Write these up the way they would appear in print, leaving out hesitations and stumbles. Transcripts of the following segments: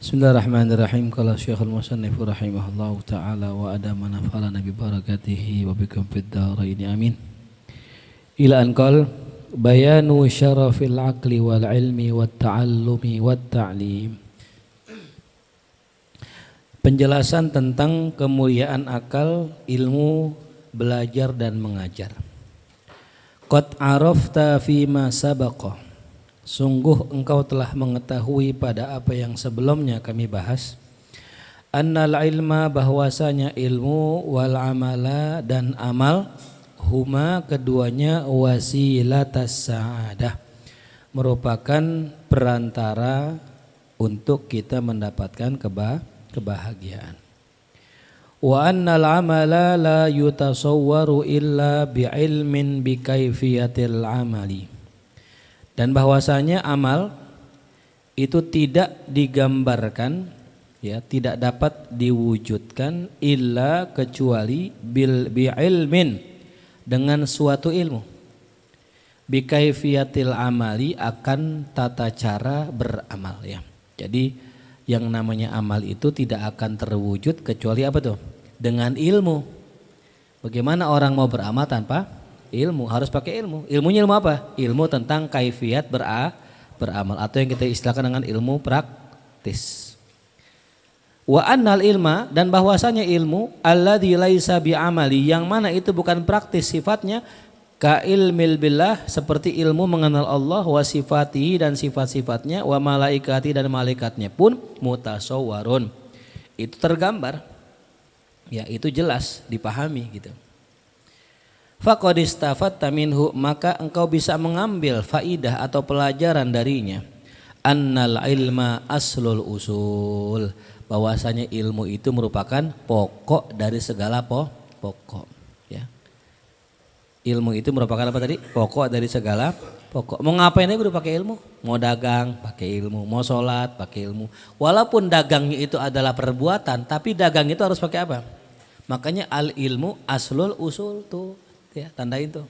Bismillahirrahmanirrahim. Qala Syekhul Musannif rahimahullahu taala wa adama nafa'ana bi barakatihi wa bikum fid dharain amin. Ila an qala bayanu syarafil aqli wal ilmi wat ta'allumi wat ta'lim. Penjelasan tentang kemuliaan akal, ilmu, belajar dan mengajar. Qad arafta fima sabaqa. Sungguh engkau telah mengetahui pada apa yang sebelumnya kami bahas. Annal ilma, bahwasanya ilmu, wal amala dan amal, huma keduanya wasilatas sa'adah, merupakan perantara untuk kita mendapatkan kebahagiaan. Wa annal amala la yutasawwaru illa bi'ilmin bikaifiyatil amali. Dan bahwasanya amal itu tidak digambarkan, ya, tidak dapat diwujudkan illa kecuali bi'ilmin, dengan suatu ilmu, bikaifiyatil amali, akan tata cara beramal, ya. Jadi yang namanya amal itu tidak akan terwujud kecuali apa tuh? Dengan ilmu. Bagaimana orang mau beramal tanpa ilmu? Harus pakai ilmu. Ilmunya ilmu apa? Ilmu tentang kaifiyat beramal, atau yang kita istilahkan dengan ilmu praktis. Wa annal ilma, dan bahwasanya ilmu, alladzi laisa bi'amali, yang mana itu bukan praktis sifatnya, ka ilmil billah, seperti ilmu mengenal Allah, wa sifatihi, dan sifat-sifatnya, wa malaikati, dan malaikatnya pun mutasawwarun, itu tergambar, ya, itu jelas dipahami gitu. Faqad istafatta minhu, maka engkau bisa mengambil faidah atau pelajaran darinya. Annal ilma aslul usul, bahwasanya ilmu itu merupakan pokok dari segala pokok, ya. Ilmu itu merupakan apa tadi? Pokok dari segala pokok. Mau ngapain aja udah pakai ilmu. Mau dagang pakai ilmu, mau sholat pakai ilmu. Walaupun dagangnya itu adalah perbuatan, tapi dagang itu harus pakai apa? Makanya al ilmu aslul usul tuh, ya, tandain tuh.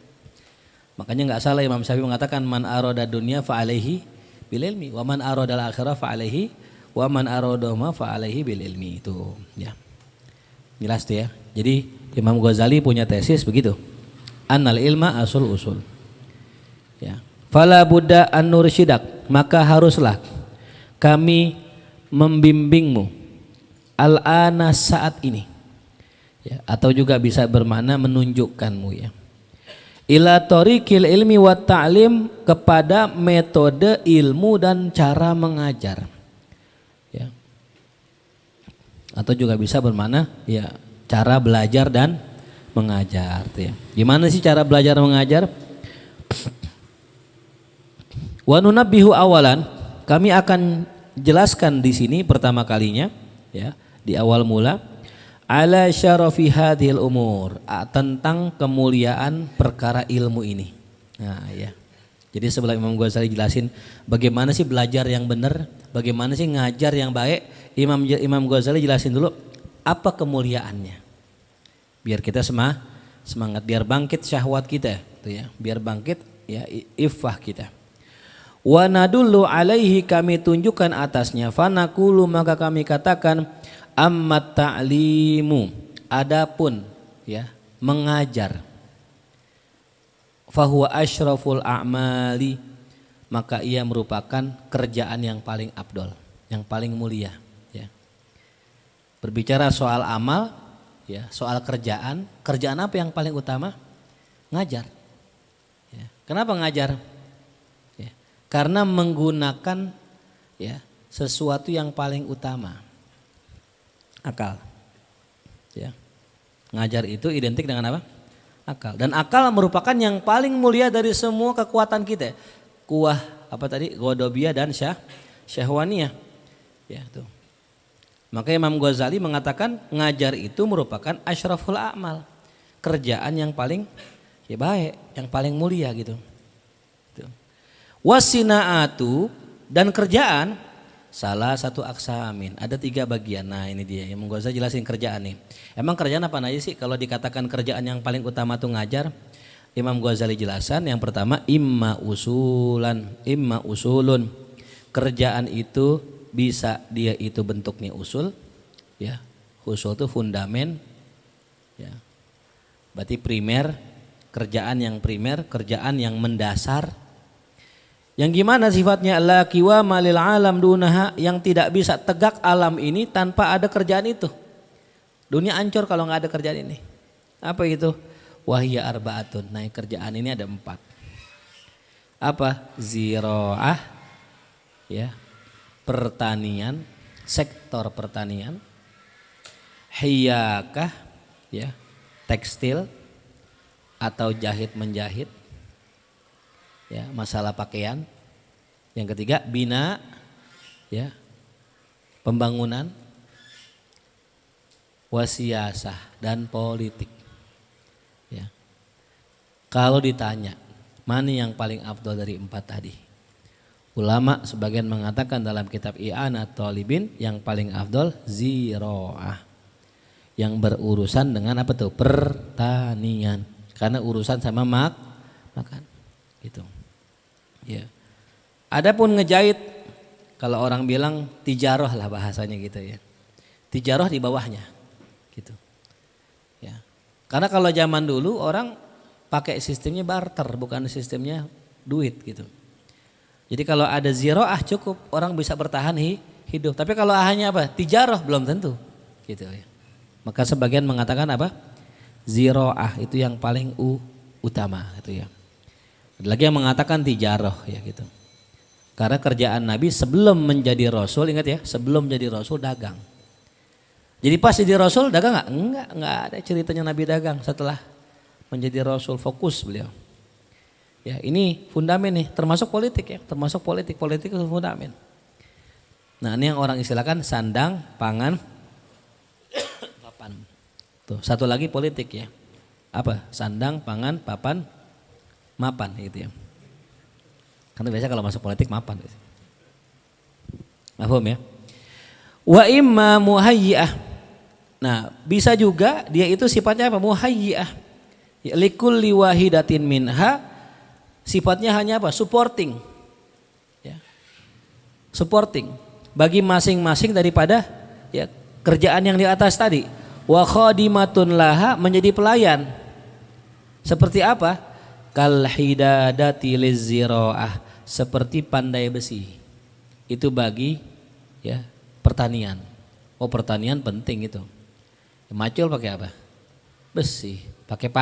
Makanya nggak salah Imam Syafi'i mengatakan man aroda dunia fa alaihi bil ilmi wa man aroda al akhirah fa alaihi wa man aroda ma fa alaihi bil ilmi, itu, ya. Jelas tuh, ya. Jadi Imam Ghazali punya tesis begitu. Annal ilma asul usul. Ya. Fala budda an nursyidak, maka haruslah kami membimbingmu al-ana, saat ini. Ya, atau juga bisa bermakna menunjukkanmu, ya, ila thoriqil ilmi wa ta'lim, kepada metode ilmu dan cara mengajar, ya. Atau juga bisa bermakna, ya, cara belajar dan mengajar, ya. Gimana sih cara belajar mengajar? Wa nunabbihu awalan, kami akan jelaskan di sini pertama kalinya, ya, di awal mula, ala syarafi hadhil umur, tentang kemuliaan perkara ilmu ini. Nah, ya. Jadi sebelum Imam Ghazali jelasin bagaimana sih belajar yang benar, bagaimana sih ngajar yang baik, Imam Ghazali jelasin dulu apa kemuliaannya. Biar kita semangat, biar bangkit syahwat kita, tuh, ya, biar bangkit, ya, iffah kita. Wa nadullu alaihi, kami tunjukkan atasnya, fanaqulu, maka kami katakan, amma ta'limu, adapun, ya, mengajar, fahuwa asyraful a'mali, maka ia merupakan kerjaan yang paling afdol, yang paling mulia, ya. Berbicara soal amal, ya, soal kerjaan apa yang paling utama? Ngajar, ya. Kenapa ngajar? Ya, karena menggunakan, ya, sesuatu yang paling utama, akal, ya. Ngajar itu identik dengan apa? Akal. Dan akal merupakan yang paling mulia dari semua kekuatan kita. Kuah apa tadi? Ghadabiyah dan syahwaniyah, ya, tuh. Maka Imam Ghazali mengatakan ngajar itu merupakan asyraful a'mal, kerjaan yang paling, ya, baik, yang paling mulia, gitu. Tuh. Wasina'atu, dan kerjaan salah satu aksamin. Ada 3 bagian. Nah ini dia, Imam Ghazali jelasin kerjaan nih. Emang kerjaan apa aja sih? Kalau dikatakan kerjaan yang paling utama tuh ngajar, Imam Ghazali jelasan yang pertama imma usulun. Kerjaan itu bisa dia itu bentuknya usul, ya. Usul itu fundamen, ya. Berarti primer, kerjaan yang primer, kerjaan yang mendasar. Yang gimana sifatnya? La qiwama lil alam dunaha, yang tidak bisa tegak alam ini tanpa ada kerjaan itu. Dunia hancur kalau nggak ada kerjaan ini. Apa itu? Wahya arbaatun. Nah, kerjaan ini ada 4. Apa? Ziraah, ya. Pertanian, sektor pertanian. Hiyakah, ya. Tekstil atau jahit menjahit. Ya, masalah pakaian. Yang ketiga bina, ya, pembangunan, wasiyasah dan politik. Ya. Kalau ditanya mana yang paling afdol dari 4 tadi, ulama sebagian mengatakan dalam kitab I'anat Thalibin yang paling afdol ziraah, yang berurusan dengan apa tuh? Pertanian, karena urusan sama makan gitu. Ya. Adapun ngejahit, kalau orang bilang tijaroh lah bahasanya gitu ya. Tijaroh di bawahnya gitu. Ya. Karena kalau zaman dulu orang pakai sistemnya barter, bukan sistemnya duit gitu. Jadi kalau ada ziroah cukup orang bisa bertahan hidup. Tapi kalau hanya apa? Tijaroh belum tentu gitu ya. Maka sebagian mengatakan apa? Ziroah itu yang paling utama gitu ya. Ada lagi yang mengatakan tijaroh ya gitu. Karena kerjaan Nabi sebelum menjadi Rasul, ingat ya, sebelum menjadi Rasul dagang. Jadi pas jadi Rasul dagang nggak? Enggak ada ceritanya Nabi dagang. Setelah menjadi Rasul fokus beliau. Ya ini fundamen nih, termasuk politik ya, termasuk politik itu fundamen. Nah ini yang orang istilahkan sandang, pangan, papan. Tuh satu lagi politik ya, apa? Sandang, pangan, papan, mapan gitu ya. Karena biasa kalau masuk politik mapan. Paham ya? Wa imma muhayyi'ah. Nah, bisa juga dia itu sifatnya apa? Muhayyi'ah. Ya, likulli wahidatin minha, sifatnya hanya apa? Supporting. Ya. Supporting bagi masing-masing daripada ya kerjaan yang di atas tadi. Wa khadimatun laha, menjadi pelayan. Seperti apa? Kal hidadati lizziraah, seperti pandai besi. Itu bagi ya pertanian. Oh, pertanian penting itu. Macul pakai apa? Besi. Pakai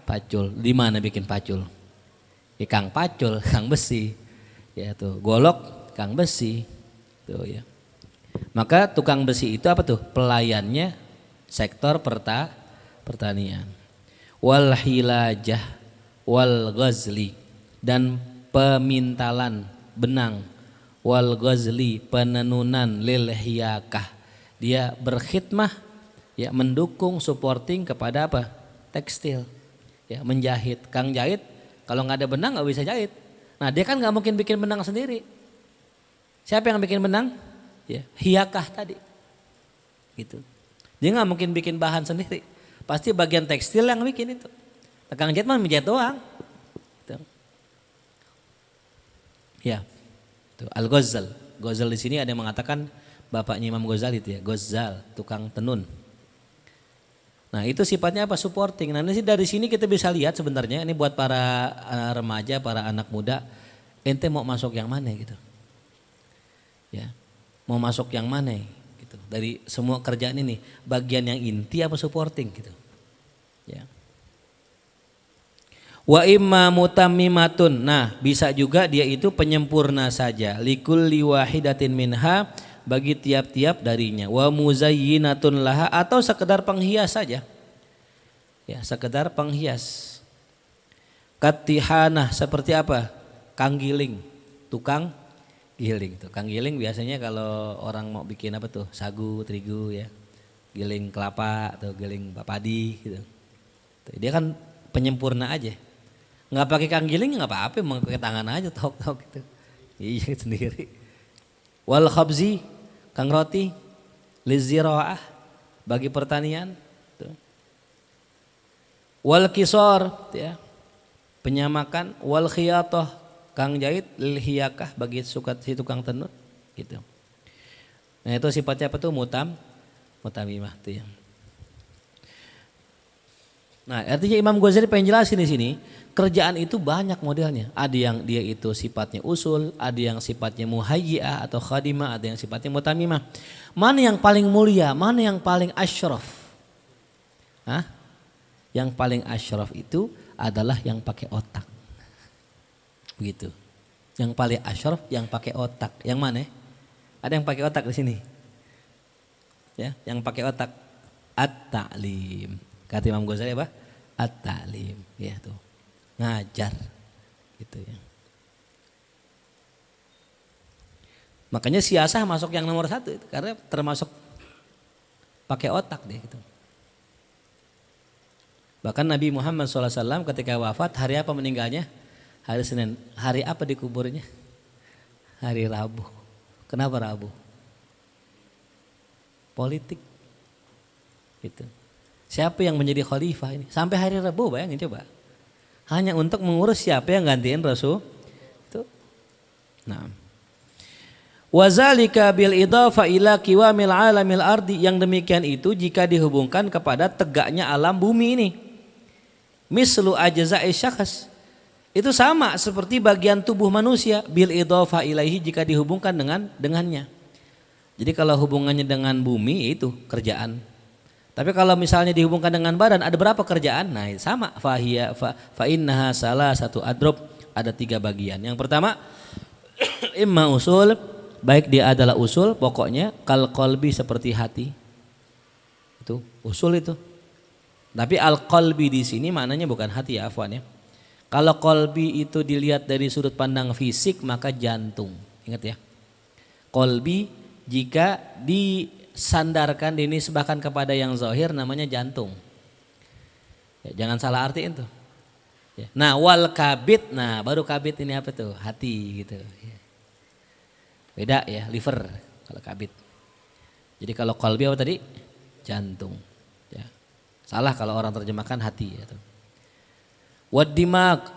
pacul. Di mana bikin pacul? Kang pacul, kang besi. Ya tuh, golok, kang besi. Tuh ya. Maka tukang besi itu apa tuh? Pelayannya sektor pertanian. Wal hilajah wal ghazli, dan pemintalan benang, wal ghazli, penenunan, lil hiyakah, dia berkhidmah ya, mendukung supporting kepada apa? Tekstil ya, menjahit. Kang jahit kalau nggak ada benang nggak bisa jahit. Nah dia kan nggak mungkin bikin benang sendiri. Siapa yang bikin benang? Ya hiyakah tadi gitu. Dia nggak mungkin bikin bahan sendiri, pasti bagian tekstil yang bikin itu. Kang jahit mah menjahit doang. Gitu. Ya, itu Al-Ghazal. Ghazal di sini ada yang mengatakan bapaknya Imam Ghazali itu ya, Ghazal, tukang tenun. Nah itu sifatnya apa? Supporting. Nah dari sini kita bisa lihat sebenarnya ini buat para remaja, para anak muda, ente mau masuk yang mana gitu. Ya, mau masuk yang mana gitu. Dari semua kerjaan ini, bagian yang inti apa supporting gitu. Ya. Wa imma mutammimatun. Nah, bisa juga dia itu penyempurna saja. Likulli wahidatin minha, bagi tiap-tiap darinya. Wa muzayyinatun laha, atau sekedar penghias saja. Ya, sekedar penghias. Katihanah, seperti apa? Kang giling, tukang giling. Tukang giling biasanya kalau orang mau bikin apa tuh? Sagu, terigu ya. Giling kelapa atau giling padi gitu. Dia kan penyempurna aja. Nggak pakai kang giling nggak apa-apa, mau pakai tangan aja tok gitu. Iya sendiri. Wal khabzi kang roti, liziraah bagi pertanian. Tuh. Wal kisor ya, penyamakan, wal khiyatoh kang jahit, lil hiyakah bagi si tukang tenun gitu. Nah itu sifatnya apa tuh? Mutamimah tuh ya. Nah artinya Imam Ghazali pengen jelasin di sini, kerjaan itu banyak modelnya. Ada yang dia itu sifatnya usul, ada yang sifatnya muhayyi'ah atau khadimah, ada yang sifatnya mutamimah. Mana yang paling mulia, mana yang paling asyraf? Hah? Yang paling asyraf itu adalah yang pakai otak. Begitu. Yang paling asyraf yang pakai otak. Yang mana? Ada yang pakai otak di sini. Ya, yang pakai otak. At-ta'lim. Kata Imam Ghazali apa? At-ta'lim. Ya tuh. Ngajar. Gitu ya. Makanya siasah masuk yang nomor 1 itu. Karena termasuk pakai otak deh gitu. Bahkan Nabi Muhammad SAW ketika wafat, hari apa meninggalnya? Hari Senin. Hari apa dikuburnya? Hari Rabu. Kenapa Rabu? Politik. Gitu. Siapa yang menjadi khalifah ini? Sampai hari Rabu bayangin coba. Hanya untuk mengurus siapa yang gantiin Rasul. Itu. Nah. Wazalika bil idafa ila qiwamil alamil ardi, yang demikian itu jika dihubungkan kepada tegaknya alam bumi ini. Mislu ajza'i syakhs. Itu sama seperti bagian tubuh manusia, bil idafa ilaihi jika dihubungkan dengannya. Jadi kalau hubungannya dengan bumi itu kerjaan. Tapi kalau misalnya dihubungkan dengan badan, ada berapa kerjaan? Nah sama, fa innaha salah satu adrob, ada 3 bagian. Yang pertama imma usul, baik dia adalah usul pokoknya, kal qalbi seperti hati. Itu usul itu. Tapi al qalbi di sini maknanya bukan hati ya, afwan ya. Kalau qalbi itu dilihat dari sudut pandang fisik maka jantung. Ingat ya. Qalbi jika disandarkan, dinisbahkan kepada yang zahir namanya jantung. Ya, jangan salah artiin tuh. Ya. Nah wal kabid, nah baru kabid ini apa tuh? Hati gitu. Ya. Beda ya, liver kalau kabid. Jadi kalau qalbi apa tadi? Jantung. Ya. Salah kalau orang terjemahkan hati. Ya, wad dimag,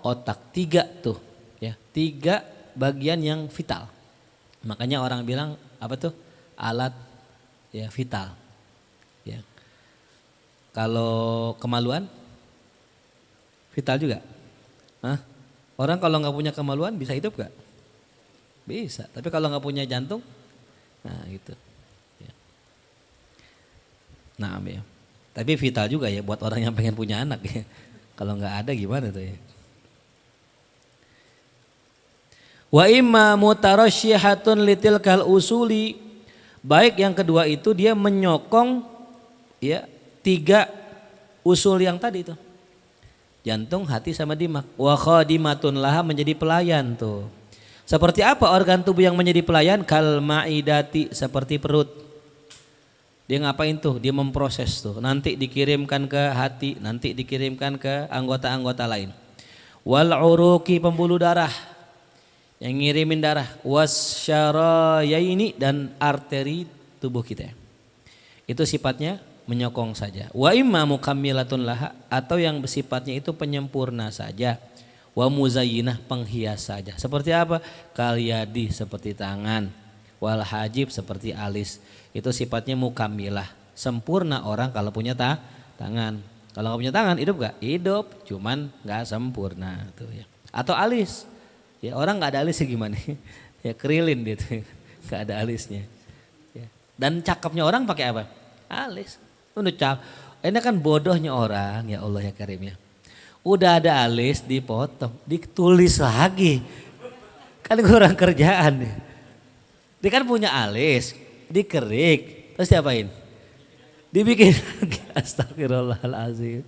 otak. 3 tuh. Ya, 3 bagian yang vital. Makanya orang bilang apa tuh? Alat ya vital. Ya. Kalau kemaluan vital juga. Hah? Orang kalau nggak punya kemaluan bisa hidup gak? Bisa. Tapi kalau nggak punya jantung, nah gitu. Ya. Nah ya. Tapi vital juga ya buat orang yang pengen punya anak ya. Kalau nggak ada gimana tuh ya? Wa imma mutarasyihatun litilkal usuli, baik yang kedua itu dia menyokong ya 3 usul yang tadi itu. Jantung, hati sama dimak. Wa khadimatun laha, menjadi pelayan tuh. Seperti apa organ tubuh yang menjadi pelayan? Kal maidati, seperti perut. Dia ngapain tuh? Dia memproses tuh. Nanti dikirimkan ke hati, nanti dikirimkan ke anggota-anggota lain. Wal uruqi, pembuluh darah yang ngirimin darah. Was syarayaini, dan arteri tubuh kita. Itu sifatnya menyokong saja. Wa imma mukammilatun laha, atau yang bersifatnya itu penyempurna saja. Wa muzayyinah, penghias saja. Seperti apa? Kalyadi, seperti tangan. Wal hajib, seperti alis. Itu sifatnya mukammilah, sempurna orang kalau punya tangan. Kalau nggak punya tangan hidup gak? Hidup, cuman nggak sempurna tuh ya. Atau alis. Ya orang nggak ada alisnya gimana? Ya kerilin gitu, nggak ada alisnya. Ya. Dan cakepnya orang pakai apa? Alis. Udah ini kan bodohnya orang, ya Allah ya Karim ya. Udah ada alis dipotong, ditulis lagi. Kan kurang kerjaan. Dia kan punya alis, dikerik, terus diapain? Dibikin lagi. Astagfirullahaladzim.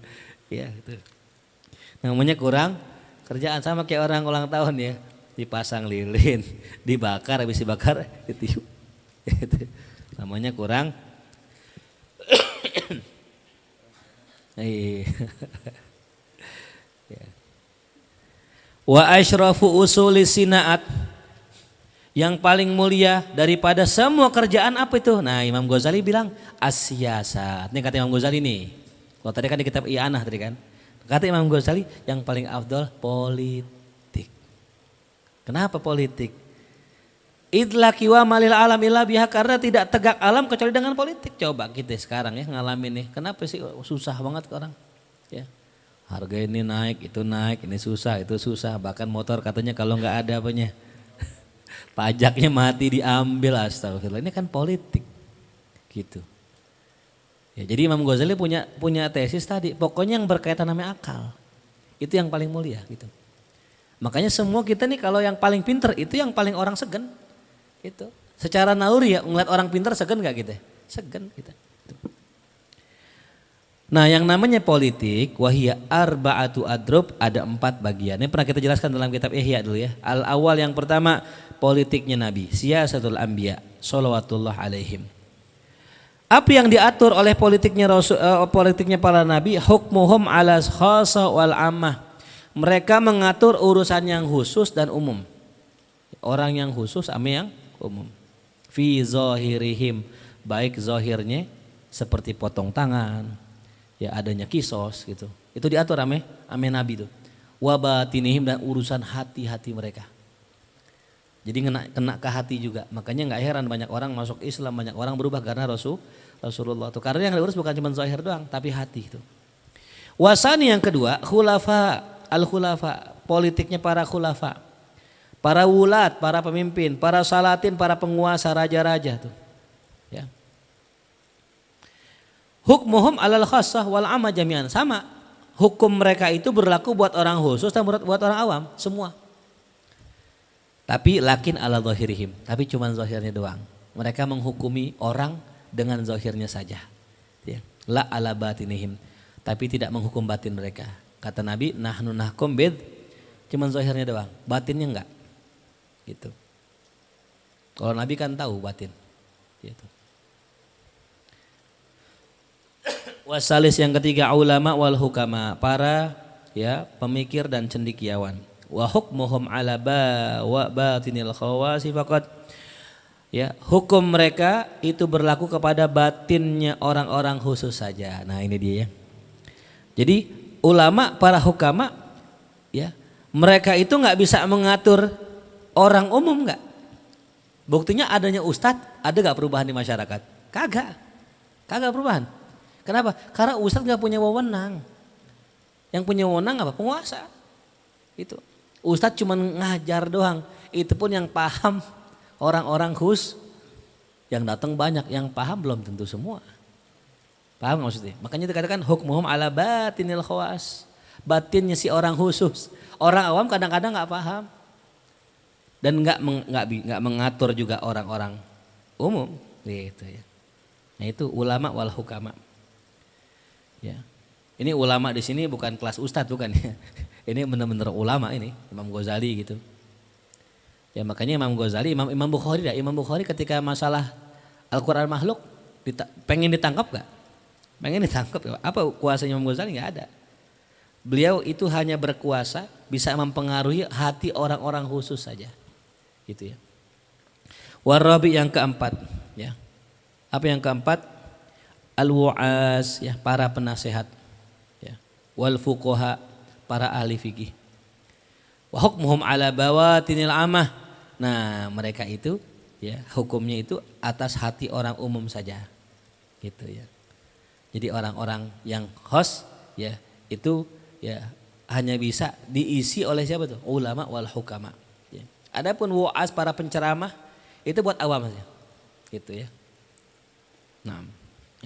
Ya gitu. Namanya kurang kerjaan, sama kayak orang ulang tahun ya. Dipasang lilin, dibakar, habis dibakar ditiup. Gitu. Namanya kurang. Wa asyrafu usuli sinaat, Yang paling mulia daripada semua kerjaan apa itu? Nah, Imam Ghazali bilang as-siyasat. Ini kata Imam Ghazali nih. Kalau tadi kan di kitab I'anah tadi kan. Kata Imam Ghazali yang paling afdal politik. Kenapa politik? Idlaki wa malil alam illa biha, karena tidak tegak alam kecuali dengan politik. Coba kita sekarang ya ngalamin nih. Kenapa sih susah banget ke orang? Ya. Harga ini naik, itu naik, ini susah, itu susah. Bahkan motor katanya kalau nggak ada apanya. Pajaknya mati diambil, astagfirullah. Ini kan politik gitu. Ya, jadi Imam Ghazali punya tesis tadi, pokoknya yang berkaitan namanya akal. Itu yang paling mulia gitu. Makanya semua kita nih kalau yang paling pinter itu yang paling orang segen. Itu. Secara naluri ya ngeliat orang pinter segen gak kita? Segen kita. Nah, yang namanya politik wahia arba'atu adrub, ada 4 bagian. Ini pernah kita jelaskan dalam kitab Ihya dulu ya. Al awal yang pertama politiknya Nabi, siyasatul anbiya shalawatullah alaihim. Apa yang diatur oleh politiknya para nabi? Hukmuhum ala khassa wal ammah. Mereka mengatur urusan yang khusus dan umum. Orang yang khusus sama yang umum. Fi zahirihim, baik zahirnya seperti potong tangan, ya adanya kisos gitu. Itu diatur ame nabi itu. Wa batinihim, dan urusan hati-hati mereka. Jadi kena ke hati juga. Makanya nggak heran banyak orang masuk Islam, banyak orang berubah karena Rasulullah itu. Karena yang diurus bukan cuma zahir doang, tapi hati itu. Wasani yang kedua, al-khulafa, politiknya para khulafa. Para wulat, para pemimpin, para salatin, para penguasa, raja-raja tuh. Ya. Hukmuhum alal khassah wal amma jami'an, sama. Hukum mereka itu berlaku buat orang khusus dan buat orang awam, semua. Tapi lakin ala zahirihim, tapi cuma zahirnya doang. Mereka menghukumi orang dengan zahirnya saja. Ya. La ala batinihim, tapi tidak menghukum batin mereka. Kata Nabi, nahnu nahkum bid, cuma zahirnya doang, batinnya enggak. Gitu. Kalau Nabi kan tahu batin. Gitu. Wasalis yang ketiga ulama wal hukama, para ya pemikir dan cendekiawan. Wa hukmuhum ala wa batinil khawasi faqat. Ya, hukum mereka itu berlaku kepada batinnya orang-orang khusus saja. Nah, ini dia ya. Jadi ulama, para hukama ya, mereka itu nggak bisa mengatur orang umum nggak. Buktinya adanya ustadz, ada nggak perubahan di masyarakat? Kagak perubahan. Kenapa? Karena ustadz nggak punya wewenang. Yang punya wewenang apa? Penguasa. Itu. Ustadz cuma ngajar doang. Itu pun yang paham orang-orang khusus. Yang datang banyak, yang paham belum tentu semua. Paham maksudnya? Makanya dikatakan hukmuhum ala batinil khawas. Batinnya si orang khusus. Orang awam kadang-kadang nggak paham. Dan nggak mengatur juga orang-orang umum. Gitu ya. Nah itu ulama wal hukama. Ya. Ini ulama di sini bukan kelas ustadz, bukan ya. Ini benar-benar ulama ini, Imam Ghazali gitu. Ya makanya Imam Ghazali, Imam Bukhari ketika masalah Al-Quran makhluk pengen ditangkap gak? Pengen ditangkap, apa kuasanya Imam Ghazali? Gak ada. Beliau itu hanya berkuasa bisa mempengaruhi hati orang-orang khusus saja. Gitu ya. Warabi yang keempat, ya. Apa yang keempat? Al-wu'az, ya, para penasehat. Ya. Wal fuqaha, para ahli fikih. Wa hukmuhum ala bawatinil amah. Nah, mereka itu ya hukumnya itu atas hati orang umum saja. Gitu ya. Jadi orang-orang yang host ya itu ya hanya bisa diisi oleh siapa tuh? Ulama wal hukama. Ya. Adapun wa'az, para penceramah itu buat awam saja. Gitu ya. Nah,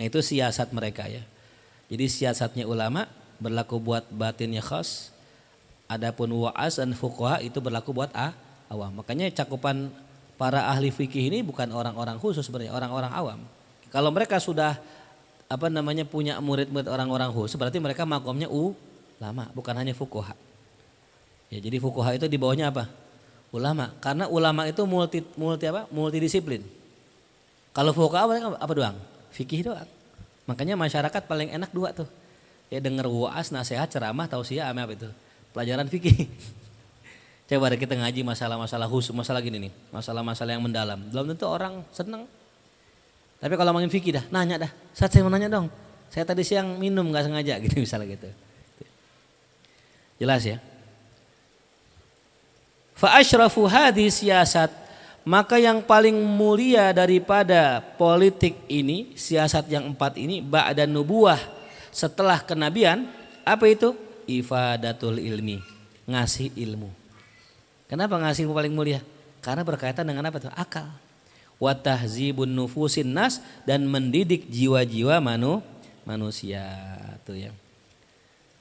itu siasat mereka ya. Jadi siasatnya ulama berlaku buat batinnya khas. Adapun wa'az dan fuqaha itu berlaku buat awam. Makanya cakupan para ahli fikih ini bukan orang-orang khusus sebenarnya, orang-orang awam. Kalau mereka sudah punya murid-murid orang-orang khusus, berarti mereka makomnya ulama, bukan hanya fuqaha. Ya, jadi fuqaha itu di bawahnya apa? Ulama. Karena ulama itu multidisiplin. Kalau fuqaha mereka apa doang? Fikih doang. Makanya masyarakat paling enak dua tuh. Ya denger wa'az, nasihat, ceramah, tausiah, apa itu? Pelajaran fikih. Coba deh kita ngaji masalah-masalah khusus, masalah gini nih, masalah-masalah yang mendalam. Belum tentu orang seneng. Tapi kalau ngomongin fikih dah, nanya dah. Saya mau nanya dong. Saya tadi siang minum nggak sengaja gitu misalnya gitu. Jelas ya. Fa asyrafu hadis siasat, maka yang paling mulia daripada politik ini, siasat yang 4 ini, ba'da nubuwah, setelah kenabian, apa itu? Ifadatul ilmi, ngasih ilmu. Kenapa ngasih ilmu paling mulia? Karena berkaitan dengan apa tuh? Akal. Wa tahzibun nufusin nas, dan mendidik jiwa-jiwa manusia tuh ya.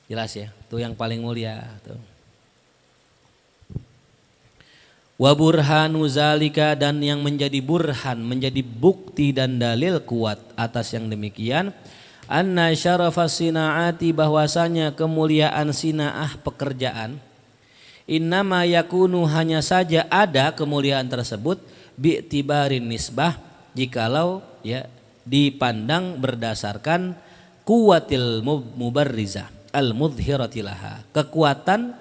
Jelas ya, tuh yang paling mulia tuh. Wa burhanu zalika, dan yang menjadi burhan, menjadi bukti dan dalil kuat atas yang demikian, anna syarafas sinaati, bahwasanya kemuliaan sinaah pekerjaan, innama yakunu, hanya saja ada kemuliaan tersebut, bi'tibarin nisbah, jikalau ya dipandang berdasarkan kuwatil mubarrizah al mudhhiratilaha, kekuatan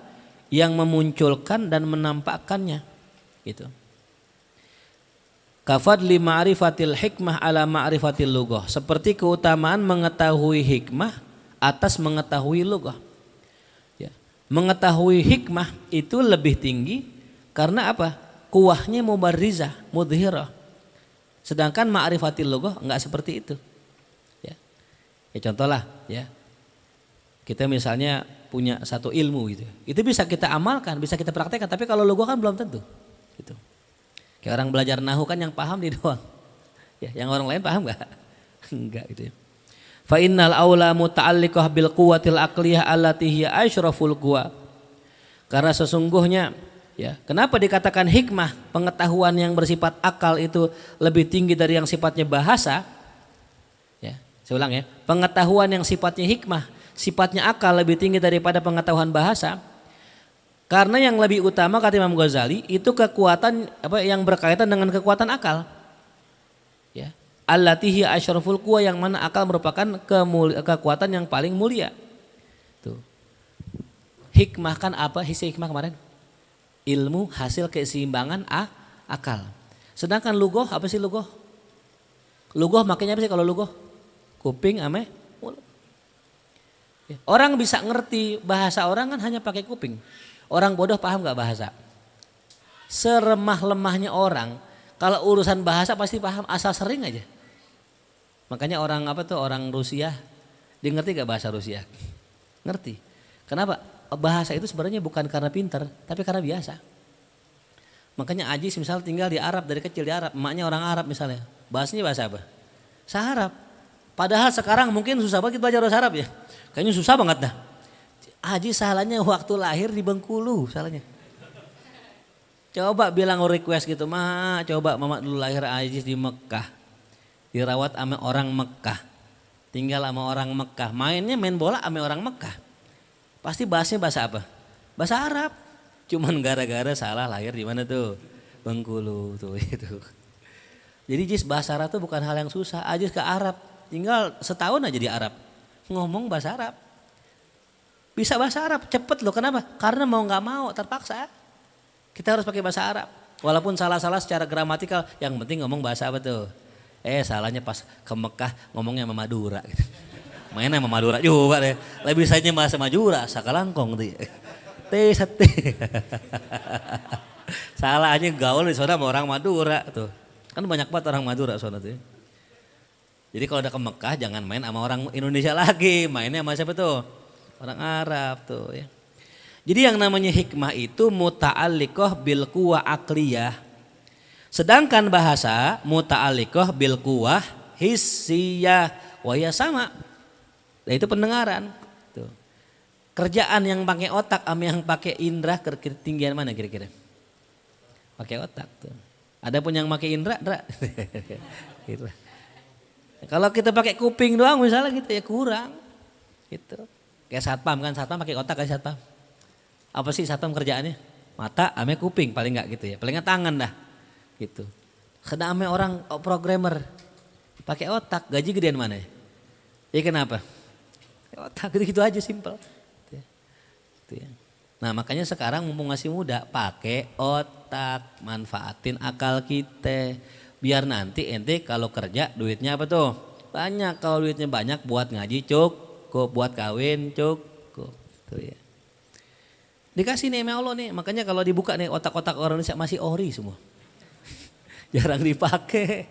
yang memunculkan dan menampakkannya. Gitu. Kafadli ma'rifatil hikmah ala ma'rifatil lughah, seperti keutamaan mengetahui hikmah atas mengetahui lughah. Ya. Mengetahui hikmah itu lebih tinggi karena apa? Kuahnya mubarrizah, mudhhirah. Sedangkan ma'rifatil lughah enggak seperti itu. Ya. Ya contohlah ya. Kita misalnya punya satu ilmu gitu. Itu bisa kita amalkan, bisa kita praktekkan, tapi kalau lughah kan belum tentu. Gitu. Kayak orang belajar nahu kan yang paham dia doang. Ya, yang orang lain paham enggak? Enggak gitu ya. Fa innal aula muta'alliqah bil quwwatil aqliyah allati hiya asyraful quwa. Karena sesungguhnya ya, kenapa dikatakan hikmah, pengetahuan yang bersifat akal itu lebih tinggi dari yang sifatnya bahasa? Ya, saya ulang ya. Pengetahuan yang sifatnya hikmah, sifatnya akal lebih tinggi daripada pengetahuan bahasa. Karena yang lebih utama kata Imam Ghazali itu kekuatan apa yang berkaitan dengan kekuatan akal. Ya. Allati hiya asyraful quwa, yang mana akal merupakan kekuatan yang paling mulia. Tuh. Hikmah kan apa? Isi hikmah kemarin? Ilmu hasil keseimbangan akal. Sedangkan lughah apa sih lughah? Lughah makanya apa sih kalau lughah? Kuping ame mulut. Orang bisa ngerti bahasa orang kan hanya pakai kuping. Orang bodoh paham gak bahasa? Seremah-lemahnya orang, kalau urusan bahasa pasti paham, asal sering aja. Makanya orang apa tuh, orang Rusia, dia ngerti gak bahasa Rusia? Ngerti. Kenapa? Bahasa itu sebenarnya bukan karena pinter, tapi karena biasa. Makanya Ajis misal tinggal di Arab, dari kecil di Arab, emaknya orang Arab misalnya. Bahasanya bahasa apa? Bahasa Arab. Padahal sekarang mungkin susah banget belajar bahasa Arab ya. Kayaknya susah banget dah. Haji salahnya waktu lahir di Bengkulu salahnya. Coba bilang request gitu, coba mama dulu lahir Haji di Mekah. Dirawat sama orang Mekah. Tinggal sama orang Mekah. Mainnya main bola sama orang Mekah. Pasti bahasnya bahasa apa? Bahasa Arab. Cuman gara-gara salah lahir di mana tuh? Bengkulu tuh itu. Jadi Jis, bahasa Arab tuh bukan hal yang susah. Ajis ke Arab, tinggal setahun aja di Arab. Ngomong bahasa Arab. Bisa bahasa Arab, cepet loh. Kenapa? Karena mau gak mau terpaksa. Kita harus pakai bahasa Arab. Walaupun salah-salah secara gramatikal, yang penting ngomong bahasa apa tuh? Salahnya pas ke Mekah ngomongnya sama Madura. Gitu. Mainnya sama Madura juga deh. Lebih saja bahasa Madura, sakalangkong tuh. T1. Salah aja gaul di sana sama orang Madura tuh. Kan banyak banget orang Madura sana tuh. Jadi kalau udah ke Mekah jangan main sama orang Indonesia lagi, mainnya sama siapa tuh? Orang Arab tuh ya. Jadi yang namanya hikmah itu muta'alliqah bil quwwah aqliyah. Sedangkan bahasa muta'alliqah bil quwwah hissiyah. Wah ya sama. Nah itu pendengaran. Tuh. Kerjaan yang pakai otak sama yang pakai indera ketinggian mana kira-kira? Pakai otak tuh. Ada pun yang pakai indera, gitu. Kalau kita pakai kuping doang misalnya gitu ya kurang. Gitu. Kayak satpam kan, satpam pakai otak kan satpam. Apa sih satpam kerjaannya? Mata ame kuping paling enggak gitu ya. Paling enggak tangan dah. Gitu. Kena ame orang programmer pakai otak, gaji gedean mana ya? Ya kenapa? Otak gitu aja simpel. Gitu ya. Nah makanya sekarang mumpung masih muda pakai otak, manfaatin akal kita. Biar nanti ente kalau kerja duitnya apa tuh? Banyak, kalau duitnya banyak buat ngaji cukup, buat kawin cukup. Tuh ya. Dikasih nih sama Allah nih, makanya kalau dibuka nih otak-otak orang Indonesia masih ori semua. Jarang dipakai.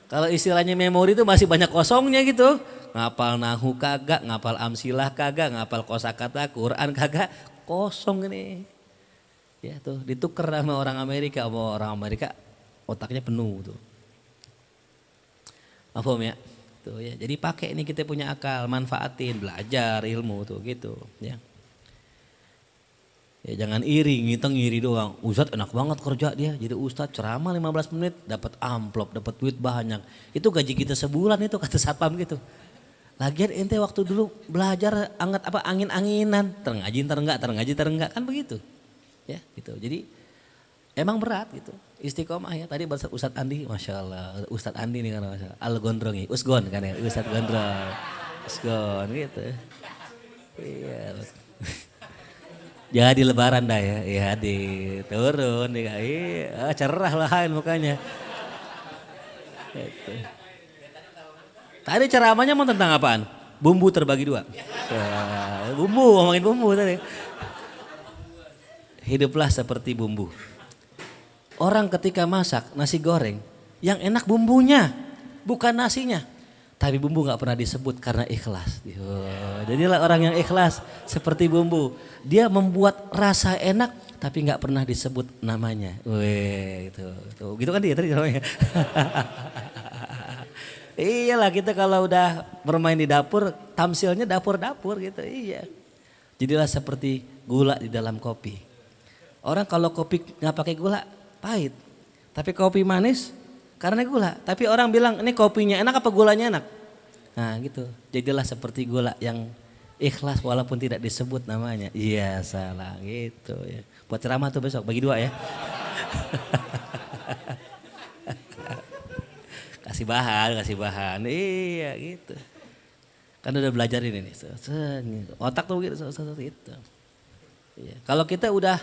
Kalau istilahnya memori itu masih banyak kosongnya gitu. Ngapal nahu kagak, ngapal amsilah kagak, ngapal kosakata, Quran kagak, kosong ini. Ya tuh ditukar sama orang Amerika, otaknya penuh tuh. Apa ya? Tuh ya. Jadi pakai ini kita punya akal, manfaatin, belajar ilmu tuh gitu, ya. Ya jangan iri, ngiteng iri doang. Ustadz enak banget kerja dia, jadi ustadz ceramah 15 menit dapat amplop, dapat duit banyak. Itu gaji kita sebulan itu kata satpam gitu. Lagian ente waktu dulu belajar angin-anginan, terengaji terenggak kan begitu. Ya gitu. Jadi emang berat gitu. Istiqomah ya. Tadi Ustadz Andi, Masya Allah. Ustadz Andi nih kan Masya Allah. Al-Gondrong, Usgon kan ya. Ustadz Gondrong. Usgon gitu. Iya. Jadi lebaran dah ya. Iya turun. Iya, cerah lah mukanya. Gitu. Tadi ceramahnya mau tentang apaan? Bumbu terbagi dua. Bumbu, ngomongin bumbu tadi. Hiduplah seperti bumbu. Orang ketika masak nasi goreng, yang enak bumbunya, bukan nasinya. Tapi bumbu gak pernah disebut karena ikhlas. Jadilah orang yang ikhlas seperti bumbu. Dia membuat rasa enak tapi gak pernah disebut namanya. Wih, gitu kan dia tadi namanya. Iyalah kita kalau udah bermain di dapur, tamsilnya dapur-dapur gitu, iya. Jadilah seperti gula di dalam kopi. Orang kalau kopi nggak pakai gula, pahit. Tapi kopi manis karena gula. Tapi orang bilang ini kopinya enak apa gulanya enak? Nah gitu, jadilah seperti gula yang ikhlas walaupun tidak disebut namanya. Iya salah gitu ya. Buat ceramah tuh besok, bagi dua ya. Kasih bahan, iya gitu. Kan udah belajar ini nih, otak tuh gitu. Iya. Kalau kita udah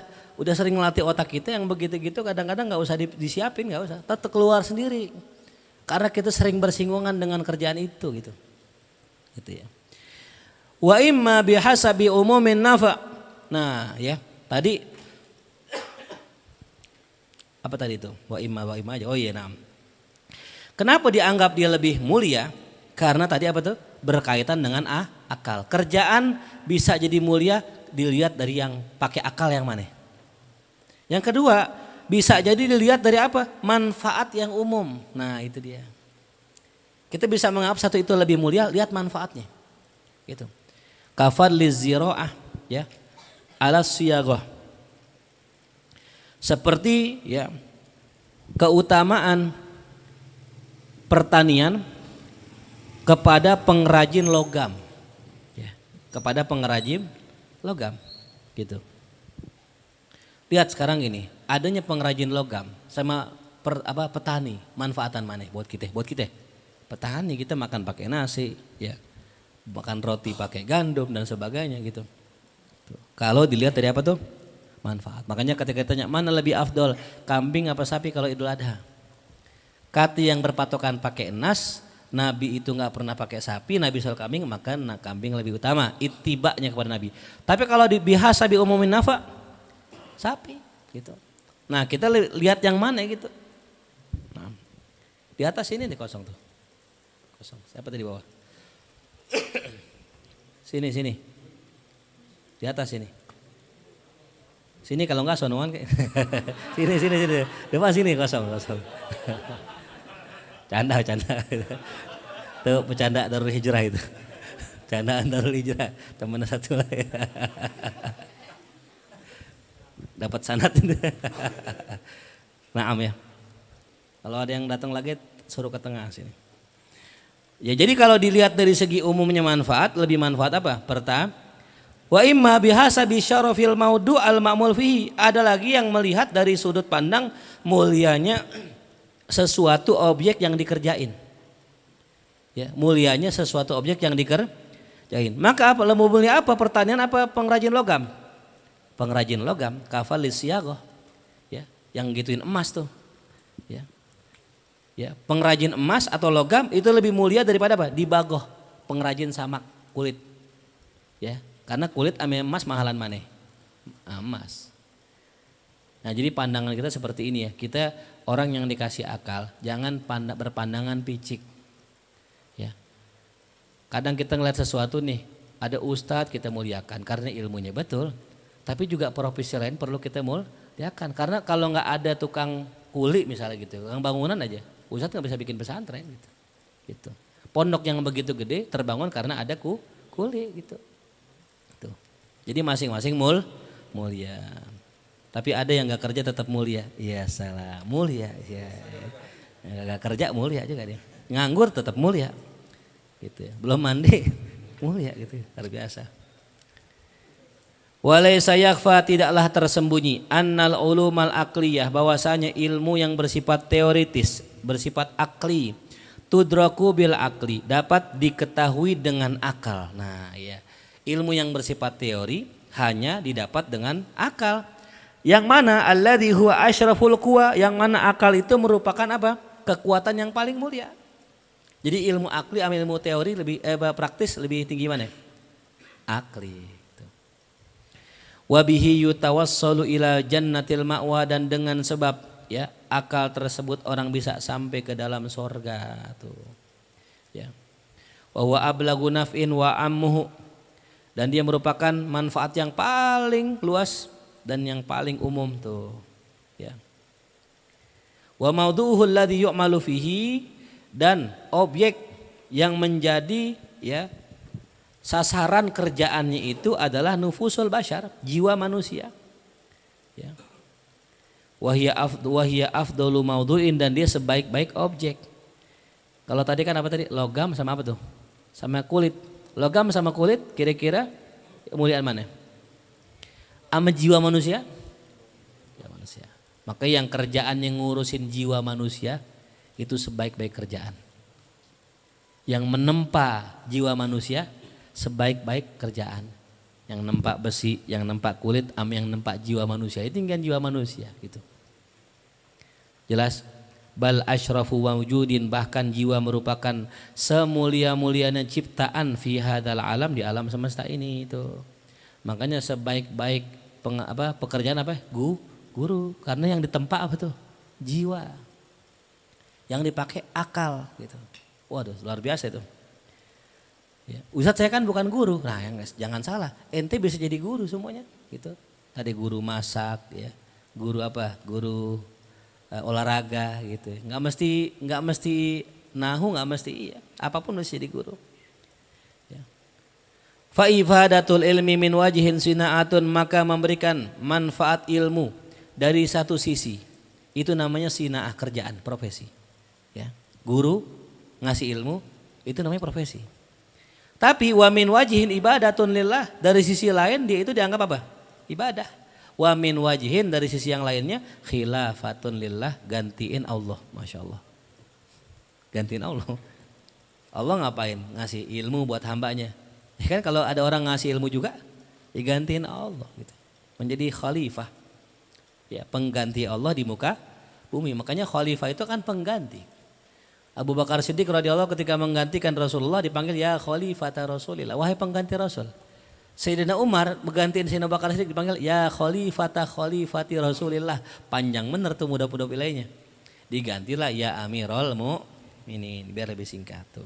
sering melatih otak kita yang begitu gitu, kadang-kadang nggak usah disiapin, nggak usah, tetap keluar sendiri. Karena kita sering bersinggungan dengan kerjaan itu gitu, gitu ya. Wa imma bihasabi umumin nafa. Nah ya, tadi apa tadi itu? Wa imma aja. Oh iya, nah. Kenapa dianggap dia lebih mulia? Karena tadi apa tuh? Berkaitan dengan akal. Kerjaan bisa jadi mulia dilihat dari yang pakai akal yang mana. Yang kedua, bisa jadi dilihat dari apa? Manfaat yang umum. Nah, itu dia. Kita bisa menganggap satu itu lebih mulia, lihat manfaatnya. Gitu. Kafar liziro'ah ya. Ala siyaghah. Seperti ya keutamaan pertanian kepada pengrajin logam, ya, kepada pengrajin logam, gitu. Lihat sekarang ini, adanya pengrajin logam sama petani, manfaatan mana buat kita? Petani kita makan pakai nasi, ya, makan roti pakai gandum dan sebagainya gitu. Tuh. Kalau dilihat dari apa tuh? Manfaat. Makanya ketika tanya mana lebih afdol, kambing apa sapi kalau Idul Adha? Kata yang berpatokan pakai nas, Nabi itu nggak pernah pakai sapi, Nabi soal kambing, maka kambing lebih utama. Itibanya kepada Nabi. Tapi kalau bihasa bi umumin nafa, sapi, gitu. Nah kita lihat yang mana gitu. Nah, di atas ini nih kosong tuh, kosong. Siapa tadi bawah? Sini, di atas sini. Sini kalau nggak sonoan kayak. sini. Depan sini kosong. Canda. Tuh bercanda Darul Hijrah itu. Candaan Darul Hijrah. Teman satu lah ya. Dapat sanad itu. Naam ya. Kalau ada yang datang lagi suruh ke tengah sini. Ya jadi kalau dilihat dari segi umumnya manfaat, lebih manfaat apa? Pertama, wa imma bihasabi syarafil maudu al ma'mul fihi. Ada lagi yang melihat dari sudut pandang mulianya sesuatu objek yang dikerjain, ya mulianya sesuatu objek yang dikerjain. Maka apa? Lebih mulia apa? Pertanian apa pengrajin logam? pengrajin logam, kafalis siagoh, ya, yang gituin emas tuh, ya, ya, pengrajin emas atau logam itu lebih mulia daripada apa? Dibagoh, pengrajin samak kulit, ya, karena kulit ame emas mahalan maneh, emas. Nah jadi pandangan kita seperti ini ya, kita orang yang dikasih akal jangan berpandangan picik, ya. Kadang kita ngeliat sesuatu nih, ada ustadz kita muliakan karena ilmunya betul, tapi juga profesi lain perlu kita muliakan karena kalau nggak ada tukang kuli misalnya gitu, tukang bangunan aja, ustadz nggak bisa bikin pesantren gitu, gitu. Pondok yang begitu gede terbangun karena ada kuli gitu. Tuh. Jadi masing-masing mulia. Tapi ada yang nggak kerja tetap mulia. Iya salah, mulia. Ya. Nggak kerja mulia juga dia. Nganggur tetap mulia. Gitu ya. Belum mandi mulia gitu, luar biasa. Walaysa yakhfa, tidaklah tersembunyi annal ulumal aqliyah, bahwasanya ilmu yang bersifat teoritis, bersifat akli, tudraku bil akli, dapat diketahui dengan akal. Nah, ya. Ilmu yang bersifat teori hanya didapat dengan akal. Yang mana alladzi huwa asyraful quwa, yang mana akal itu merupakan apa? Kekuatan yang paling mulia. Jadi ilmu akli sama ilmu teori lebih praktis lebih tinggi mana? Akli. Wa bihi yutawassalu ila jannatil ma'wa, dan dengan sebab ya akal tersebut orang bisa sampai ke dalam sorga tuh. Ya. Wa huwa ablagu naf'in wa ammuhu, dan dia merupakan manfaat yang paling luas dan yang paling umum tuh, ya. Wa maudu'uhu alladhi yu'malu fihi, dan objek yang menjadi ya sasaran kerjaannya itu adalah nufusul bashar, jiwa manusia. Ya. Wahia afdalu maudu'in, dan dia sebaik-baik objek. Kalau tadi kan apa tadi? Logam sama apa tuh? Sama kulit. Logam sama kulit kira-kira kemuliaan mana? Sama jiwa manusia? Ya, manusia. Maka yang kerjaan yang ngurusin jiwa manusia itu sebaik-baik kerjaan. Yang menempa jiwa manusia sebaik-baik kerjaan. Yang nempa besi, yang nempa kulit, yang nempa jiwa manusia, itu kan jiwa manusia gitu. Jelas? Bal asyrafu wujudin, bahkan jiwa merupakan semulia-mulianya ciptaan fi hadzal alam, di alam semesta ini itu. Makanya sebaik-baik pekerjaan apa? Guru, karena yang ditempa apa tuh? Jiwa. Yang dipakai akal gitu. Waduh, luar biasa itu. Ya. Ustadz saya kan bukan guru. Nah, jangan salah. Ente bisa jadi guru semuanya gitu. Tadi guru masak ya. Guru apa? Guru olahraga gitu. Enggak mesti nahu, enggak mesti iya. Apapun bisa jadi guru. Ya. Fa ifadatul ilmi min wajhin sina'atun, maka memberikan manfaat ilmu dari satu sisi. Itu namanya sina'ah, kerjaan, profesi. Ya. Guru ngasih ilmu itu namanya profesi. Tapi wa min wajhin ibadatun lillah, dari sisi lain dia itu dianggap apa? Ibadah. Wa min wajhin, dari sisi yang lainnya khilafatun lillah, gantiin Allah. Masya Allah. Gantiin Allah. Allah ngapain? Ngasih ilmu buat hambanya. Ya kan kalau ada orang ngasih ilmu juga, digantiin Allah gitu. Menjadi khalifah. Ya, pengganti Allah di muka bumi. Makanya khalifah itu kan pengganti. Abu Bakar Siddiq radhiyallahu ketika menggantikan Rasulullah dipanggil ya khalifata Rasulillah, wahai pengganti Rasul. Sayyidina Umar menggantiin Sayyidina Abu Bakar Siddiq dipanggil ya khalifati Rasulillah. Panjang bener tuh mudah-mudah wilayahnya. Digantilah ya Amirul Mukminin, biar lebih singkat tuh.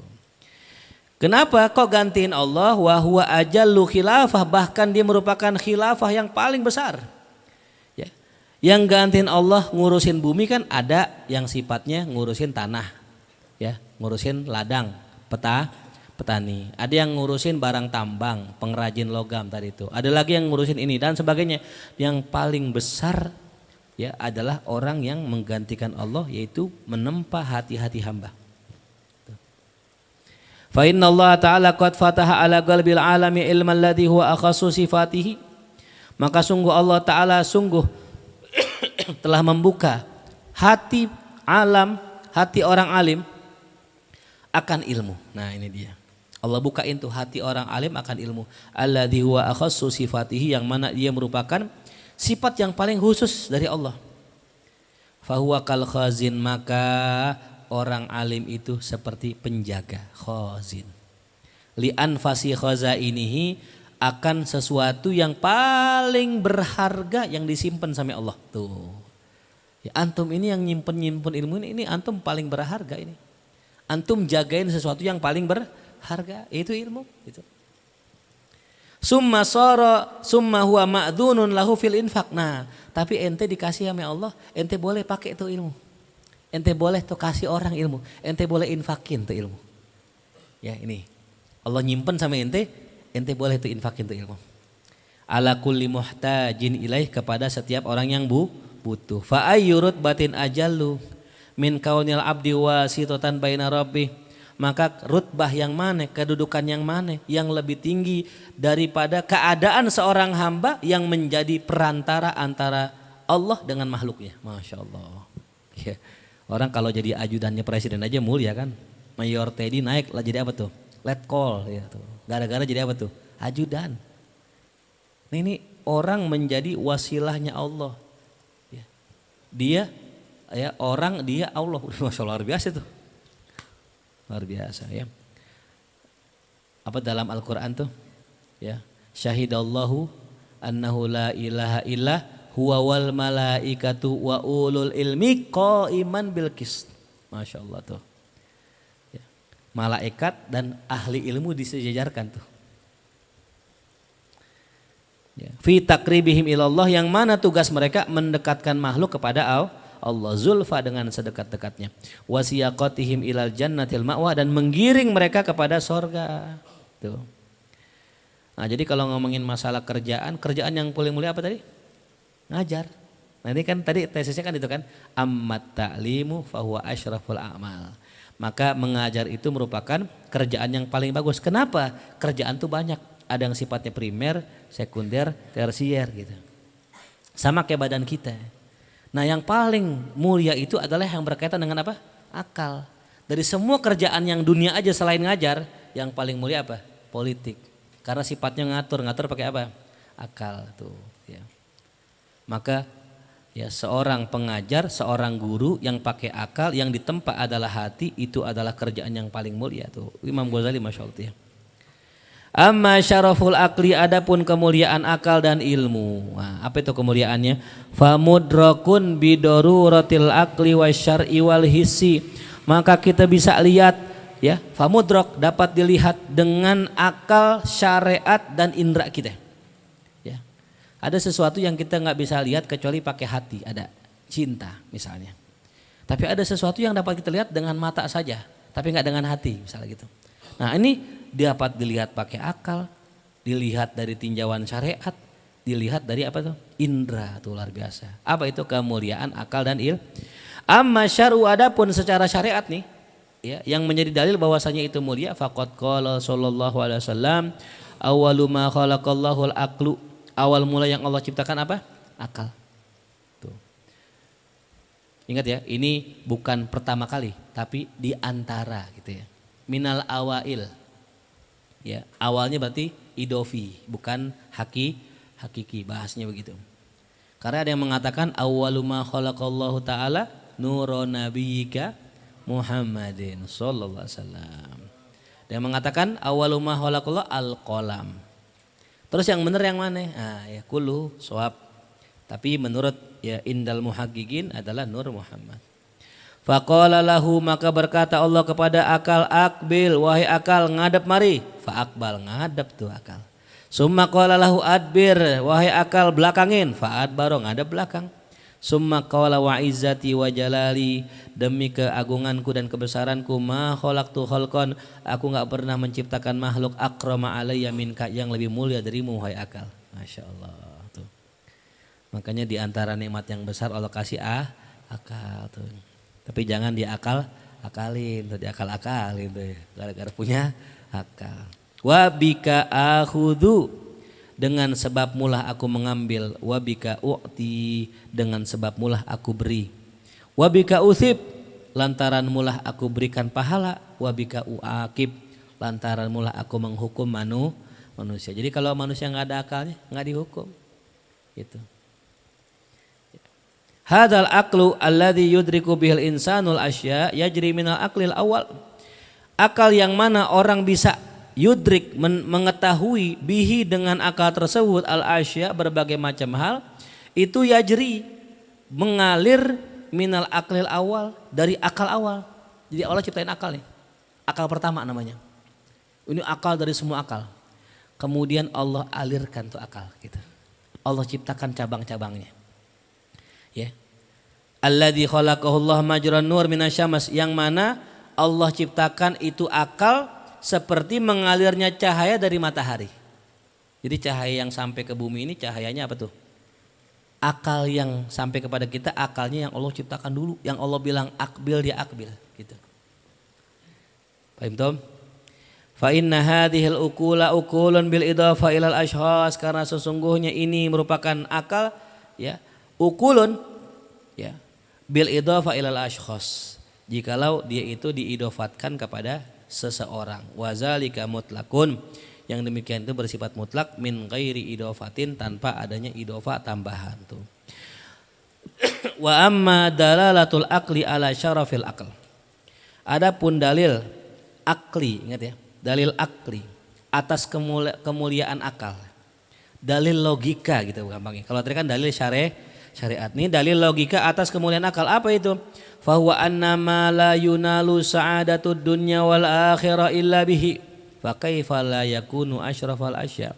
Kenapa kok gantiin Allah? Wa huwa ajallu khilafah, bahkan dia merupakan khilafah yang paling besar. Ya. Yang gantiin Allah ngurusin bumi kan ada yang sifatnya ngurusin tanah. Ya, ngurusin ladang, petani. Ada yang ngurusin barang tambang, pengrajin logam tadi itu. Ada lagi yang ngurusin ini dan sebagainya. Yang paling besar ya adalah orang yang menggantikan Allah, yaitu menempa hati-hati hamba. Fa inna Allah Ta'ala qad fataha ala qalbil alami ilman alladhi huwa akhassu sifatihi. Maka sungguh Allah Ta'ala telah membuka hati alam, hati orang alim akan ilmu. Nah ini dia. Allah bukain tuh hati orang alim akan ilmu. Alladzi huwa akhassu sifatihi, yang mana dia merupakan sifat yang paling khusus dari Allah. Fahuwa kal khazin, maka orang alim itu seperti penjaga, khazin. Li anfasi khazainihi, akan sesuatu yang paling berharga yang disimpan sama Allah. Tuh. Ya, antum ini yang nyimpen ilmu ini antum paling berharga ini. Antum jagain sesuatu yang paling berharga, itu ilmu gitu. Summa huwa ma'dzunun lahu fil infaq. Nah, tapi ente dikasih sama Allah, ente boleh pakai itu ilmu. Ente boleh tuh kasih orang ilmu, ente boleh infakin tuh ilmu. Ya, ini. Allah nyimpen sama ente boleh tuh infakin tuh ilmu. Ala kulli muhtajin ilaih, kepada setiap orang yang butuh. Fa ayyurut batin ajallu min kaunil abdi wasitatan baina rabbih. Maka rutbah yang mana, kedudukan yang mana yang lebih tinggi daripada keadaan seorang hamba yang menjadi perantara antara Allah dengan makhluknya. Masya Allah. Ya. Orang kalau jadi ajudannya presiden aja mulia kan. Mayor Teddy naik lah jadi apa tuh? Let call. Ya, tuh. Gara-gara jadi apa tuh? Ajudan. Nah, ini orang menjadi wasilahnya Allah. Ya. Dia ya orang, dia Allah. Masya Allah, luar biasa tuh. Luar biasa ya. Apa dalam Al-Quran tuh? Ya. Syahidallahu annahu la ilaha illa huwa wal malaikatu wa ulul ilmi qaiman bil qist. Masya Allah tuh. Ya. Malaikat dan ahli ilmu disejajarkan tuh. Ya. Fi takribihim ilallah, yang mana tugas mereka mendekatkan makhluk kepada Allah, zulfa, dengan sedekat-dekatnya. Wasiyaqatihim ilal jannatil ma'wa, dan menggiring mereka kepada sorga. Tuh. Nah, jadi kalau ngomongin masalah kerjaan yang paling mulia apa tadi? Ngajar. Nah, ini kan tadi tesisnya kan itu kan, ammat ta'limu fahuwa asyraful a'mal. Maka mengajar itu merupakan kerjaan yang paling bagus. Kenapa? Kerjaan tuh banyak. Ada yang sifatnya primer, sekunder, tersier gitu. Sama kayak badan kita. Nah, yang paling mulia itu adalah yang berkaitan dengan apa? Akal. Dari semua kerjaan yang dunia aja selain ngajar, yang paling mulia apa? Politik. Karena sifatnya ngatur pakai apa? Akal tuh. Ya. Maka ya seorang pengajar, seorang guru yang pakai akal, yang ditempa adalah hati, itu adalah kerjaan yang paling mulia tuh. Imam Ghazali Masya Allah ya. Amma syaraful akli, adapun kemuliaan akal dan ilmu. Nah, apa itu kemuliaannya? Famudrakun bidoruratil akli wasyar'i wal hissi. Maka kita bisa lihat ya, famudrak dapat dilihat dengan akal, syariat dan indera kita. Ya. Ada sesuatu yang kita nggak bisa lihat kecuali pakai hati, ada cinta misalnya. Tapi ada sesuatu yang dapat kita lihat dengan mata saja, tapi nggak dengan hati misalnya gitu. Nah, ini dapat dilihat pakai akal, dilihat dari tinjauan syariat, dilihat dari apa tuh? Indra, tuh luar biasa. Apa itu kemuliaan akal dan Amma syar'u, adapun secara syariat nih, ya, yang menjadi dalil bahwasanya itu mulia, faqad qala sallallahu alaihi wasallam, awwalu ma khalaqallahu al-aqlu. Awal mula yang Allah ciptakan apa? Akal. Tuh. Ingat ya, ini bukan pertama kali, tapi di antara gitu ya. Minal awail. Ya, awalnya berarti idofi, bukan hakiki, bahasnya begitu. Karena ada yang mengatakan awwalu ma khalaqallahu ta'ala nurun nabiyyika Muhammadin sallallahu alaihi wasallam. Ada yang mengatakan awwalu ma khalaqallahu al-qalam. Terus yang benar yang mana? Ah, ya kullu shawab. Tapi menurut ya indal muhaqqiqin adalah nur Muhammad. Faqala lahu, maka berkata Allah kepada akal, akbil, wahai akal, ngadep mari. Fa'akbal, ngadep tuh akal. Summa qala lahu adbir, wahai akal, belakangin. Fa'adbaro, ngadep belakang. Summa qala wa izzati wa jalali, demi keagunganku dan kebesaranku, ma khalaqtu khalqan, aku enggak pernah menciptakan makhluk akrama alayya minka, yang lebih mulia darimu wahai akal. Masya Allah tuh. Makanya di antara nikmat yang besar Allah kasih akal tuh. Tapi jangan diakalin, tuh diakal-akalin tuh ya. Gara-gara punya akal. Wa bika akhudhu, dengan sebab mulah aku mengambil. Wa bika u'ti, dengan sebab mulah aku beri. Wa bika uthib, lantaran mulah aku berikan pahala. Wa bika u'akib, lantaran mulah aku menghukum manusia. Jadi kalau manusia nggak ada akalnya, nggak dihukum. Gitu. Hadzal aqlu alladzi yudriku bihil insanul asya yajri minal aqlil awal. Akal yang mana orang bisa yudrik mengetahui bihi dengan akal tersebut al asya berbagai macam hal itu yajri mengalir minal aqlil awal dari akal awal. Jadi Allah ciptain akal nih. Akal pertama namanya. Ini akal dari semua akal. Kemudian Allah alirkan tuh akal gitu. Allah ciptakan cabang-cabangnya. Ya. Alladzi khalaqahullah majran nur minasyams yang mana Allah ciptakan itu akal seperti mengalirnya cahaya dari matahari. Jadi cahaya yang sampai ke bumi ini cahayanya apa tuh? Akal yang sampai kepada kita akalnya yang Allah ciptakan dulu, yang Allah bilang akbil dia akbil gitu. Paham Tom? Fa inna hadhil uqula uqulun bil idafa ilal ashkhas karena sesungguhnya ini merupakan akal ya, uqulun ya bil idafa ilal ashkhas jikalau dia itu diidofatkan kepada seseorang wazalika mutlakun yang demikian itu bersifat mutlak min ghairi idofatin tanpa adanya idofa tambahan tuh. Wa amma dalalatul aqli ala syarafil aql. Adapun dalil akli, ingat ya, dalil akli atas kemuliaan akal. Dalil logika gitu gampangnya. Kalau tadi kan dalil syariat ini dalil logika atas kemuliaan akal. Apa itu? Fahuwa annama la yunalu sa'adatud dunya wal akhirah illa bihi fa kaifa la yakunu asyrafal asya.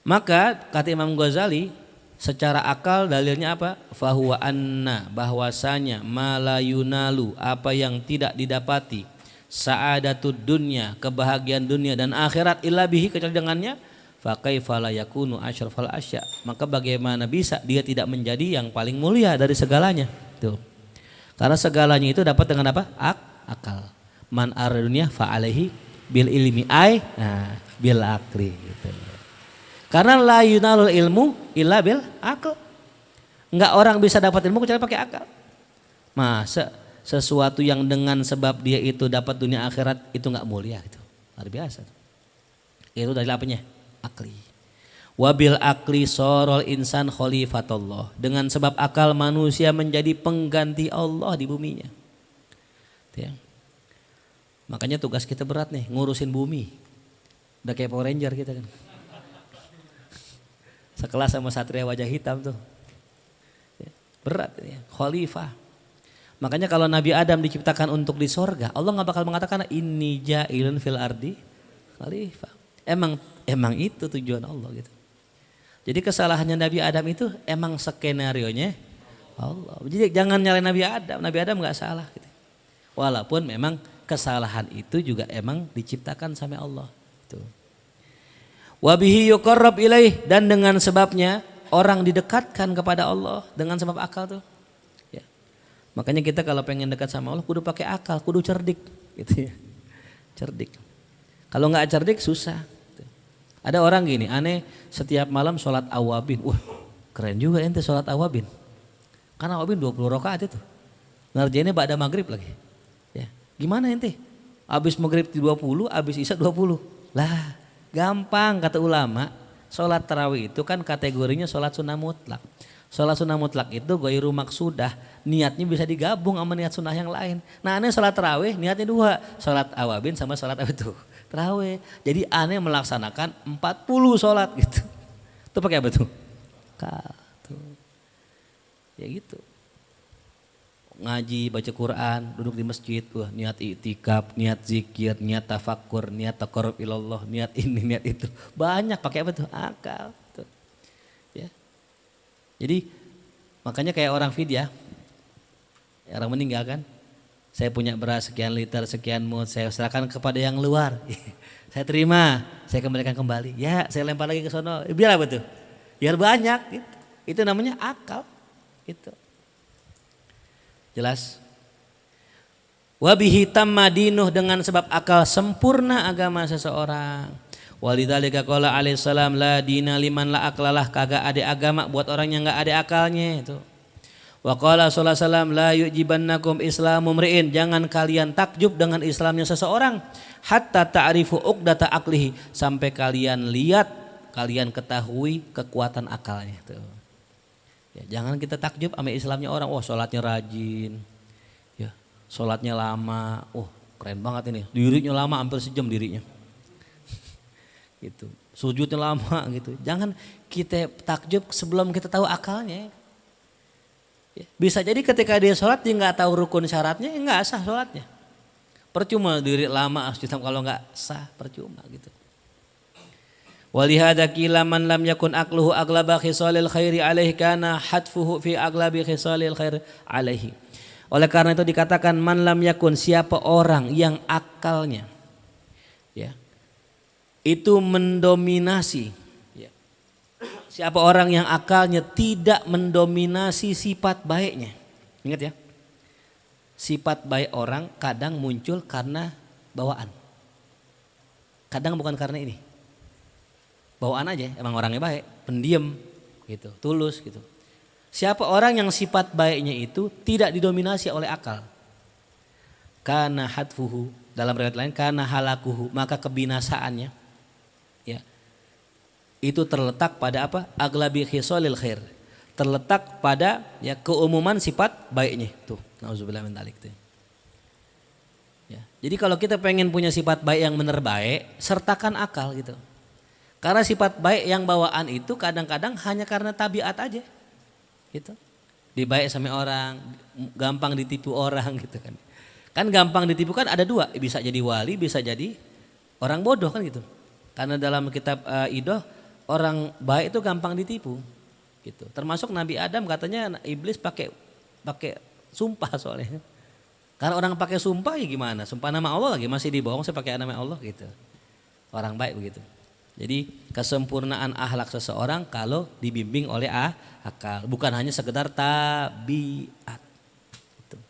Maka kata Imam Ghazali secara akal dalilnya apa? Fahuwa anna bahwasanya ma la yunalu apa yang tidak didapati sa'adatud dunya kebahagiaan dunia dan akhirat illa bihi kecuali dengannya fa kaifa la yakunu asyrafal asya. Maka bagaimana bisa dia tidak menjadi yang paling mulia dari segalanya? Tuh. Karena segalanya itu dapat dengan apa? Akal. Man aradunya fa alaihi bil ilmi bil akli gitu. Karena la yunalul ilmu illa bil akal. Enggak orang bisa dapat ilmu kecuali pakai akal. Masa sesuatu yang dengan sebab dia itu dapat dunia akhirat itu enggak mulia gitu. Luar biasa. Itu dari apanya? Akli. Wabil akli sorol insan khalifatullah. Dengan sebab akal manusia menjadi pengganti Allah di buminya. Ya. Makanya tugas kita berat nih ngurusin bumi. Udah kayak Power Ranger kita kan. Sekelas sama satria wajah hitam tuh. Ya. Berat ya. Khalifah. Makanya kalau Nabi Adam diciptakan untuk di sorga, Allah nggak bakal mengatakan inni ja'ilun fil ardi khalifah. Emang itu tujuan Allah gitu. Jadi kesalahannya Nabi Adam itu emang skenarionya Allah. Jadi jangan nyalain Nabi Adam. Nabi Adam nggak salah gitu. Walaupun memang kesalahan itu juga emang diciptakan sama Allah. Gitu. Wabihi yuqarrab ilaih dan dengan sebabnya orang didekatkan kepada Allah dengan sebab akal tuh. Ya. Makanya kita kalau pengen dekat sama Allah kudu pakai akal, kudu cerdik gitu ya. Cerdik. Kalau nggak cerdik susah. Ada orang gini aneh setiap malam sholat awabin. Wah keren juga ente sholat awabin. Karena awabin 20 rakaat itu. Ngerjainnya ba'da maghrib lagi. Ya. Gimana ente? Abis maghrib 20, abis isya 20. Lah gampang kata ulama. Sholat tarawih itu kan kategorinya sholat sunnah mutlak. Sholat sunnah mutlak itu ghairu maksudah. Niatnya bisa digabung sama niat sunnah yang lain. Nah aneh sholat tarawih niatnya dua. Sholat awabin sama sholat apa itu? Tarawih. Jadi aneh melaksanakan 40 sholat gitu. Itu pakai apa tuh? Ya gitu. Ngaji, baca Quran, duduk di masjid, niat i'tikaf, niat zikir, niat tafakkur, niat taqarrub ilallah, niat ini, niat itu. Banyak pakai apa tuh? Akal. Tuh. Ya. Jadi makanya kayak orang fidyah, orang meninggal kan, saya punya beras sekian liter, sekian mut, saya serahkan kepada yang luar. Saya terima, saya kembalikan kembali. Ya, saya lempar lagi ke sono. Biar apa tuh? Biar banyak. Gitu. Itu namanya akal. Gitu. Jelas? Wabihi tamma dinuh dengan sebab akal sempurna agama seseorang. Walidzalika qala alaihi salam la dina liman la aqlalah, kagak ada agama buat orang yang enggak ada akalnya itu. Wa qala sallallahu alaihi wasallam la yujibannakum islamu mri'in, jangan kalian takjub dengan Islamnya seseorang hatta ta'rifu uqdata aqlihi, sampai kalian lihat, kalian ketahui kekuatan akalnya tuh. Ya, jangan kita takjub sama Islamnya orang, wah sholatnya rajin, ya, sholatnya lama, keren banget ini, dirinya lama hampir sejam dirinya, gitu, sujudnya lama gitu. Jangan kita takjub sebelum kita tahu akalnya. Ya, bisa jadi ketika dia sholat dia nggak tahu rukun syaratnya, nggak sah sholatnya. Percuma diri lama kalau nggak sah, percuma gitu. Walihada qila man lam yakun aqluhu aglaba khisalil khairi alaihi kana hatfuhu fi aglabi khisalil khair alaihi. Oleh karena itu dikatakan man lam yakun, siapa orang yang akalnya ya itu mendominasi ya. Siapa orang yang akalnya tidak mendominasi sifat baiknya. Ingat ya. Sifat baik orang kadang muncul karena bawaan. Kadang bukan karena ini. Bawaan aja, emang orangnya baik, pendiam gitu, tulus gitu. Siapa orang yang sifat baiknya itu tidak didominasi oleh akal. Kana hatfuhu, dalam riwayat lain kana halakuhu, maka kebinasaannya ya. Itu terletak pada apa? Aglabi khisalil khair. Terletak pada ya keumuman sifat baiknya. Tuh, nauzubillah min dzalik tuh. Ya. Jadi kalau kita pengen punya sifat baik yang benar baik, sertakan akal gitu. Karena sifat baik yang bawaan itu kadang-kadang hanya karena tabiat aja, gitu. Dibaik sama orang, gampang ditipu orang gitu kan. Kan gampang ditipu kan ada dua, bisa jadi wali, bisa jadi orang bodoh kan gitu. Karena dalam kitab Idah orang baik itu gampang ditipu, gitu. Termasuk Nabi Adam katanya iblis pakai sumpah soalnya. Karena orang pakai sumpah ya gimana? Sumpah nama Allah lagi masih dibohong saya pakai nama Allah gitu. Orang baik begitu. Jadi kesempurnaan akhlak seseorang kalau dibimbing oleh akal, bukan hanya sekedar tabiat. Gitu.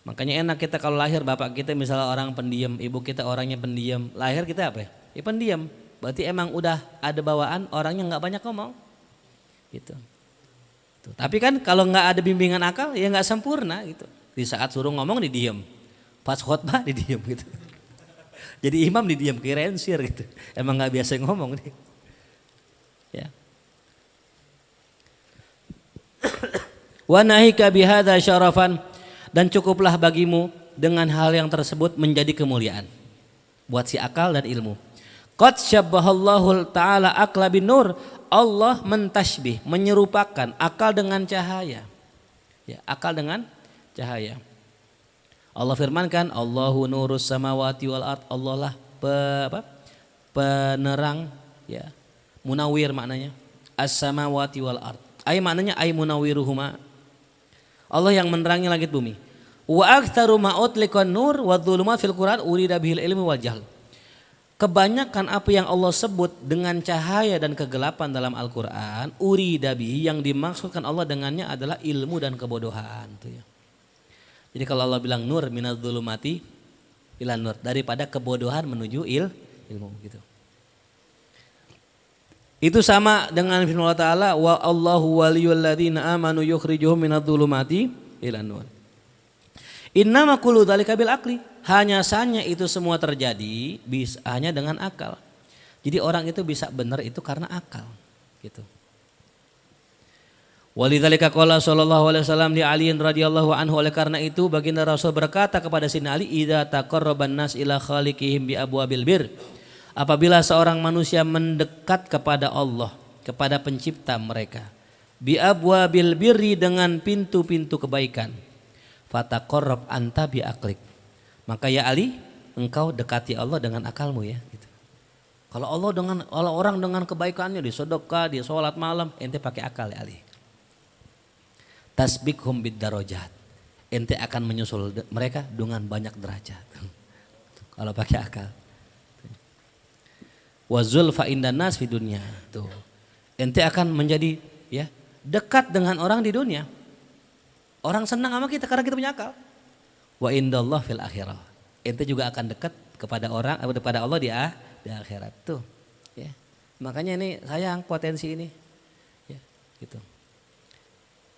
Makanya enak kita kalau lahir bapak kita misalnya orang pendiam, ibu kita orangnya pendiam, lahir kita apa ya? Ya pendiam. Berarti emang udah ada bawaan orangnya nggak banyak ngomong. Gitu. Tuh. Tapi kan kalau nggak ada bimbingan akal ya nggak sempurna gitu. Di saat suruh ngomong didiem, pas khotbah didiem gitu. Jadi imam didiam kirain sir gitu. Emang nggak biasa ngomong nih. Ya. Wa nahika bihadza syarafan, dan cukuplah bagimu dengan hal yang tersebut menjadi kemuliaan buat si akal dan ilmu. Qad syabbahallahu ta'ala aqla bin nur. Allah mentasbih, menyerupakan akal dengan cahaya. Ya, akal dengan cahaya. Allah firmankan Allahu nurus samawati wal ard. Allah lah penerang ya. Munawwir maknanya. As-samawati wal ard. Ay maknanya ay munawwiruhuma. Allah yang menerangi langit bumi. Wa aktsaru ma utliqan nur wa dzulumat fil Qur'an urida bihil ilmu wal jahl. Kebanyakan apa yang Allah sebut dengan cahaya dan kegelapan dalam Al-Qur'an urida bihi, yang dimaksudkan Allah dengannya adalah ilmu dan kebodohan tuh ya. Jadi kalau Allah bilang nur minadz dzulumati ilan nur, daripada kebodohan menuju ilmu gitu. Itu sama dengan firman Allah Ta'ala wa Allahu waliyul ladzina amanu yukhrijuhum minadz dzulumati ilan nur. Innama kullu dzalika bil aqli. Hanya saja itu semua terjadi hanya dengan akal. Jadi orang itu bisa benar itu karena akal gitu. Walidzalika qala sallallahu alaihi wasallam li Ali radhiyallahu anhu, oleh karena itu baginda Rasul berkata kepada Sayyidina Ali, idza taqarraban nas ila khaliqihim bi abwabil bir. Apabila seorang manusia mendekat kepada Allah, kepada pencipta mereka, bi abwabil birri, dengan pintu-pintu kebaikan, fataqarrab anta bi aqlik, maka ya Ali, engkau dekati Allah dengan akalmu ya gitu. Kalau orang dengan kebaikannya di sedekah, di sholat malam, ente pakai akal ya Ali. Tasbiqhum bid darajat, ente akan menyusul mereka dengan banyak derajat kalau pakai akal. Wazul fa indan nas fi dunya, tuh ente akan menjadi ya dekat dengan orang di dunia. Orang senang sama kita karena kita punya akal. Wa indallah fil akhirah, ente juga akan dekat kepada Allah di akhirat tuh ya. Makanya ini sayang potensi ini ya gitu.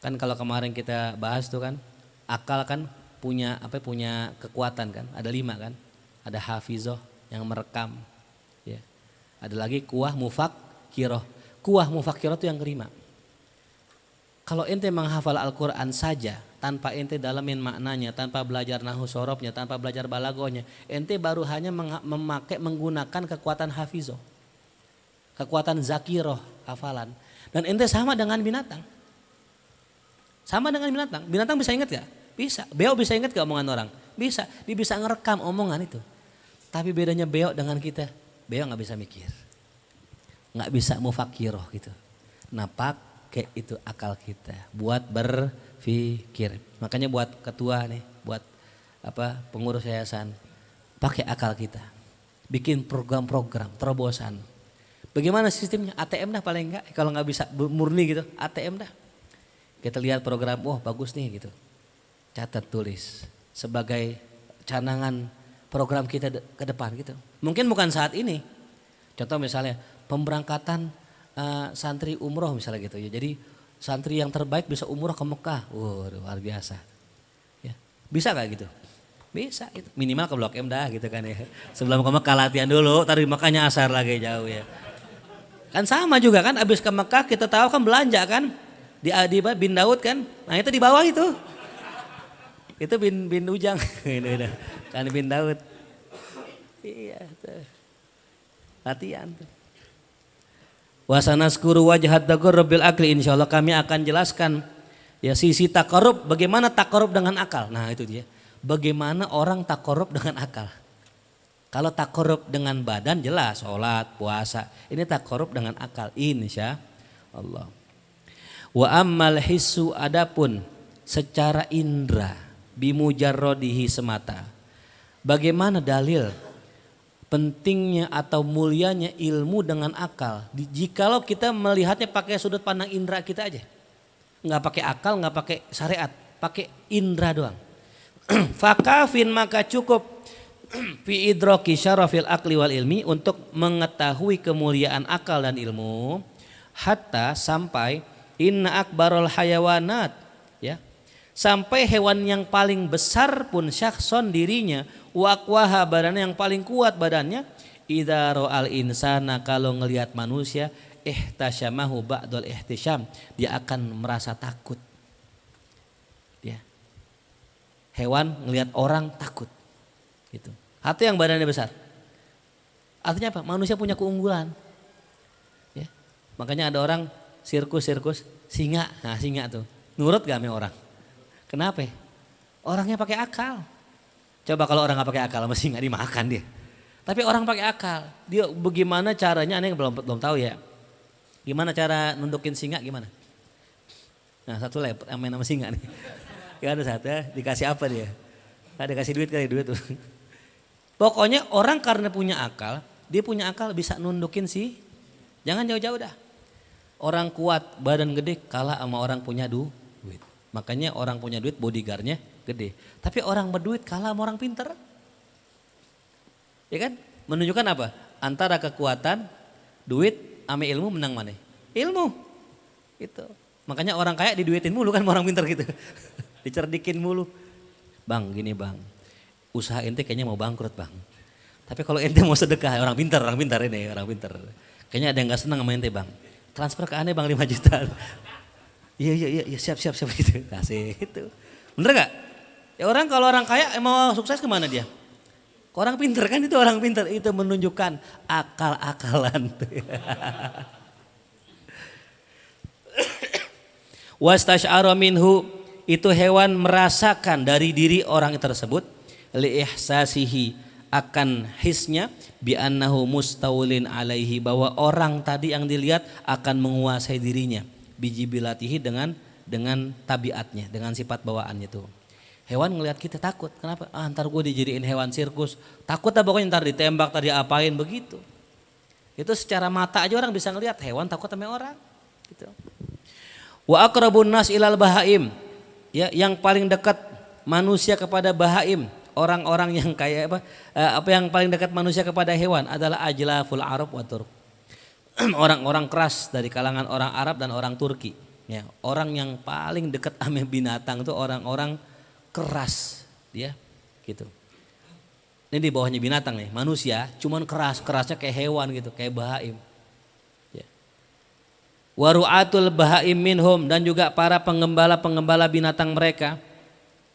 Kan kalau kemarin kita bahas tuh kan, akal kan punya kekuatan kan, ada 5 kan, ada hafizah yang merekam, ya, ada lagi kuah mufakiroh. Kuah mufakiroh itu yang kelima. Kalau ente menghafal Al-Quran saja tanpa ente dalamin maknanya, tanpa belajar nahu sorobnya, tanpa belajar balagonya, ente baru hanya menggunakan kekuatan hafizoh, kekuatan zakiroh, hafalan. Dan ente sama dengan binatang. Sama dengan binatang. Binatang bisa ingat gak? Bisa. Beo bisa ingat gak omongan orang? Bisa. Dia bisa ngerekam omongan itu. Tapi bedanya beo dengan kita, beo gak bisa mikir. Gak bisa mufakiroh gitu. Nah pakai itu akal kita buat berpikir. Makanya buat ketua nih, buat pengurus yayasan, pakai akal kita. Bikin program-program, terobosan. Bagaimana sistemnya? ATM dah paling enggak. Kalau nggak bisa murni gitu, ATM dah. Kita lihat program, wah bagus nih gitu. Catat tulis sebagai canangan program kita ke depan gitu. Mungkin bukan saat ini. Contoh misalnya pemberangkatan santri umroh misalnya gitu ya. Jadi santri yang terbaik bisa umroh ke Mekah. Luar biasa. Ya. Bisa gak gitu? Bisa gitu. Minimal ke Blok M dah gitu kan ya. Sebelum ke Mekah latihan dulu, taruh Mekahnya asar lagi jauh ya. Kan sama juga kan, abis ke Mekah kita tahu kan belanja kan. Di bin Daud kan. Nah itu di bawah itu. Itu bin Ujang. Kan bin Daud. Iya tuh. Latihan tuh. Wasanaskuru wajhat taqarrubil akli, insyaallah kami akan jelaskan ya sisi takarrub, bagaimana takarrub dengan akal. Nah itu dia. Bagaimana orang takarrub dengan akal. Kalau takarrub dengan badan jelas sholat, puasa. Ini takarrub dengan akal insyaallah. Wa ammal hissu, adapun secara indra bimujarrodihi semata. Bagaimana dalil pentingnya atau mulianya ilmu dengan akal. Jikalau kita melihatnya pakai sudut pandang indera kita aja. Nggak pakai akal, nggak pakai syariat. Pakai indera doang. Fakafin, maka cukup fi idraki syarafil akli wal ilmi, untuk mengetahui kemuliaan akal dan ilmu. Hatta sampai inna akbarul hayawanat, ya. Sampai hewan yang paling besar pun syakhson dirinya, waqwaha badannya yang paling kuat badannya, idza ra'al insana, kalau ngelihat manusia, ihtasyamahu ba'dul ihtisyam, dia akan merasa takut. Ya. Hewan ngelihat orang takut. Gitu. Atau yang badannya besar. Artinya apa? Manusia punya keunggulan. Ya. Makanya ada orang sirkus singa. Nah, singa tuh. Nurut gak sama orang? Kenapa? Orangnya pakai akal. Coba kalau orang nggak pakai akal masih nggak dimakan dia. Tapi orang pakai akal. Dia bagaimana caranya? Aneh belum tahu ya. Gimana cara nundukin singa gimana? Nah satu lepet main nama singa nih. Ya ada satu ya, dikasih apa dia? Nah, dikasih duit kali duit tuh. Pokoknya orang karena punya akal, dia punya akal bisa nundukin sih. Jangan jauh-jauh dah. Orang kuat badan gede kalah sama orang punya duit. Makanya orang punya duit bodyguardnya gede. Tapi orang berduit kalah sama orang pinter. Ya kan? Menunjukkan apa? Antara kekuatan, duit, sama ilmu menang mana? Ilmu. Itu. Makanya orang kaya diduitin mulu kan sama orang pinter gitu. Dicerdikin mulu. Bang gini bang, usaha ente kayaknya mau bangkrut bang. Tapi kalau ente mau sedekah, orang pinter ini, orang pinter. Kayaknya ada yang gak senang sama ente bang. Transfer ke aneh bang 5 juta. Iya siap gitu. Kasih itu. Bener gak? Ya orang kalau orang kaya mau sukses kemana dia? Orang pinter kan, itu orang pinter. Itu menunjukkan akal-akalan. Wastash'ara minhu, itu hewan merasakan dari diri orang tersebut, li ihsasihi, akan hisnya, bi annahu mustawlin alaihi, bahwa orang tadi yang dilihat akan menguasai dirinya, bijibilatihi, dengan tabiatnya, dengan sifat bawaannya itu. Hewan ngelihat kita takut, kenapa? Ntar gue dijadiin hewan sirkus, takut lah pokoknya, ntar ditembak, tadi apain begitu. Itu secara mata aja orang bisa ngelihat hewan takut sama orang. Gitu. Wa aqrabun nas ilal bahaim, ya, yang paling dekat manusia kepada bahaim, orang-orang yang kayak apa yang paling dekat manusia kepada hewan adalah ajlaful Arab wa Turk. Orang-orang keras dari kalangan orang Arab dan orang Turki. Ya, orang yang paling dekat sama binatang itu orang-orang keras, ya, gitu. Ini di bawahnya binatang nih, manusia cuman kerasnya kayak hewan gitu, kayak bahaim. Ya. Waru'atul bahaim minhum, dan juga para penggembala-penggembala binatang mereka.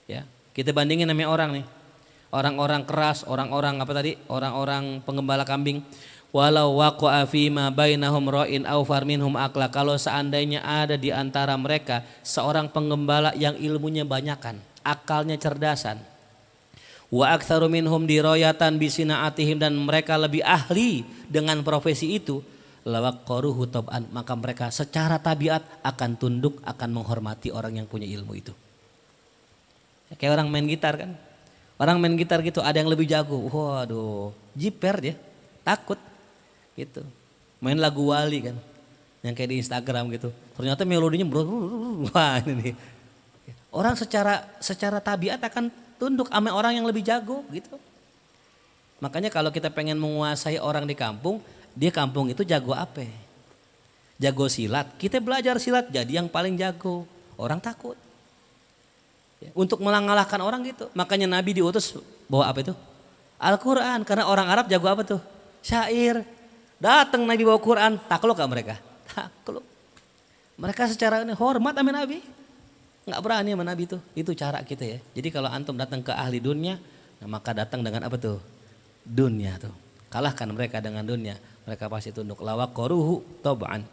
Ya, kita bandingin namanya orang nih. Orang-orang keras, orang-orang apa tadi? Orang-orang penggembala kambing. Walau waqa'a fima bainahum ra'in aw farminhum akla, kalau seandainya ada di antara mereka seorang penggembala yang ilmunya banyakan, akalnya cerdasan. Wa aktsaru minhum dirayatan bisina'atihim, dan mereka lebih ahli dengan profesi itu. Lawaqaruhu tab'an, maka mereka secara tabiat akan tunduk, akan menghormati orang yang punya ilmu itu. Kayak orang main gitar kan. Orang main gitar gitu ada yang lebih jago. Waduh, jiper dia, takut gitu. Main lagu Wali kan, yang kayak di Instagram gitu. Ternyata melodinya wah ini nih. Orang secara tabiat akan tunduk sama orang yang lebih jago gitu. Makanya kalau kita pengen menguasai orang di kampung, dia kampung itu jago apa? Jago silat. Kita belajar silat jadi yang paling jago. Orang takut. Ya, untuk mengalahkan orang gitu. Makanya Nabi diutus bawa apa itu? Al-Quran. Karena orang Arab jago apa tuh? Syair. Datang Nabi bawa Quran, takluk gak mereka? Takluk. Mereka secara ini hormat sama Nabi. Nggak berani sama Nabi itu. Itu cara kita ya. Jadi kalau antum datang ke ahli dunia, nah maka datang dengan apa tuh? Dunia tuh. Kalahkan mereka dengan dunia. Mereka pasti tunduk. Lawaqaruhu tab'an.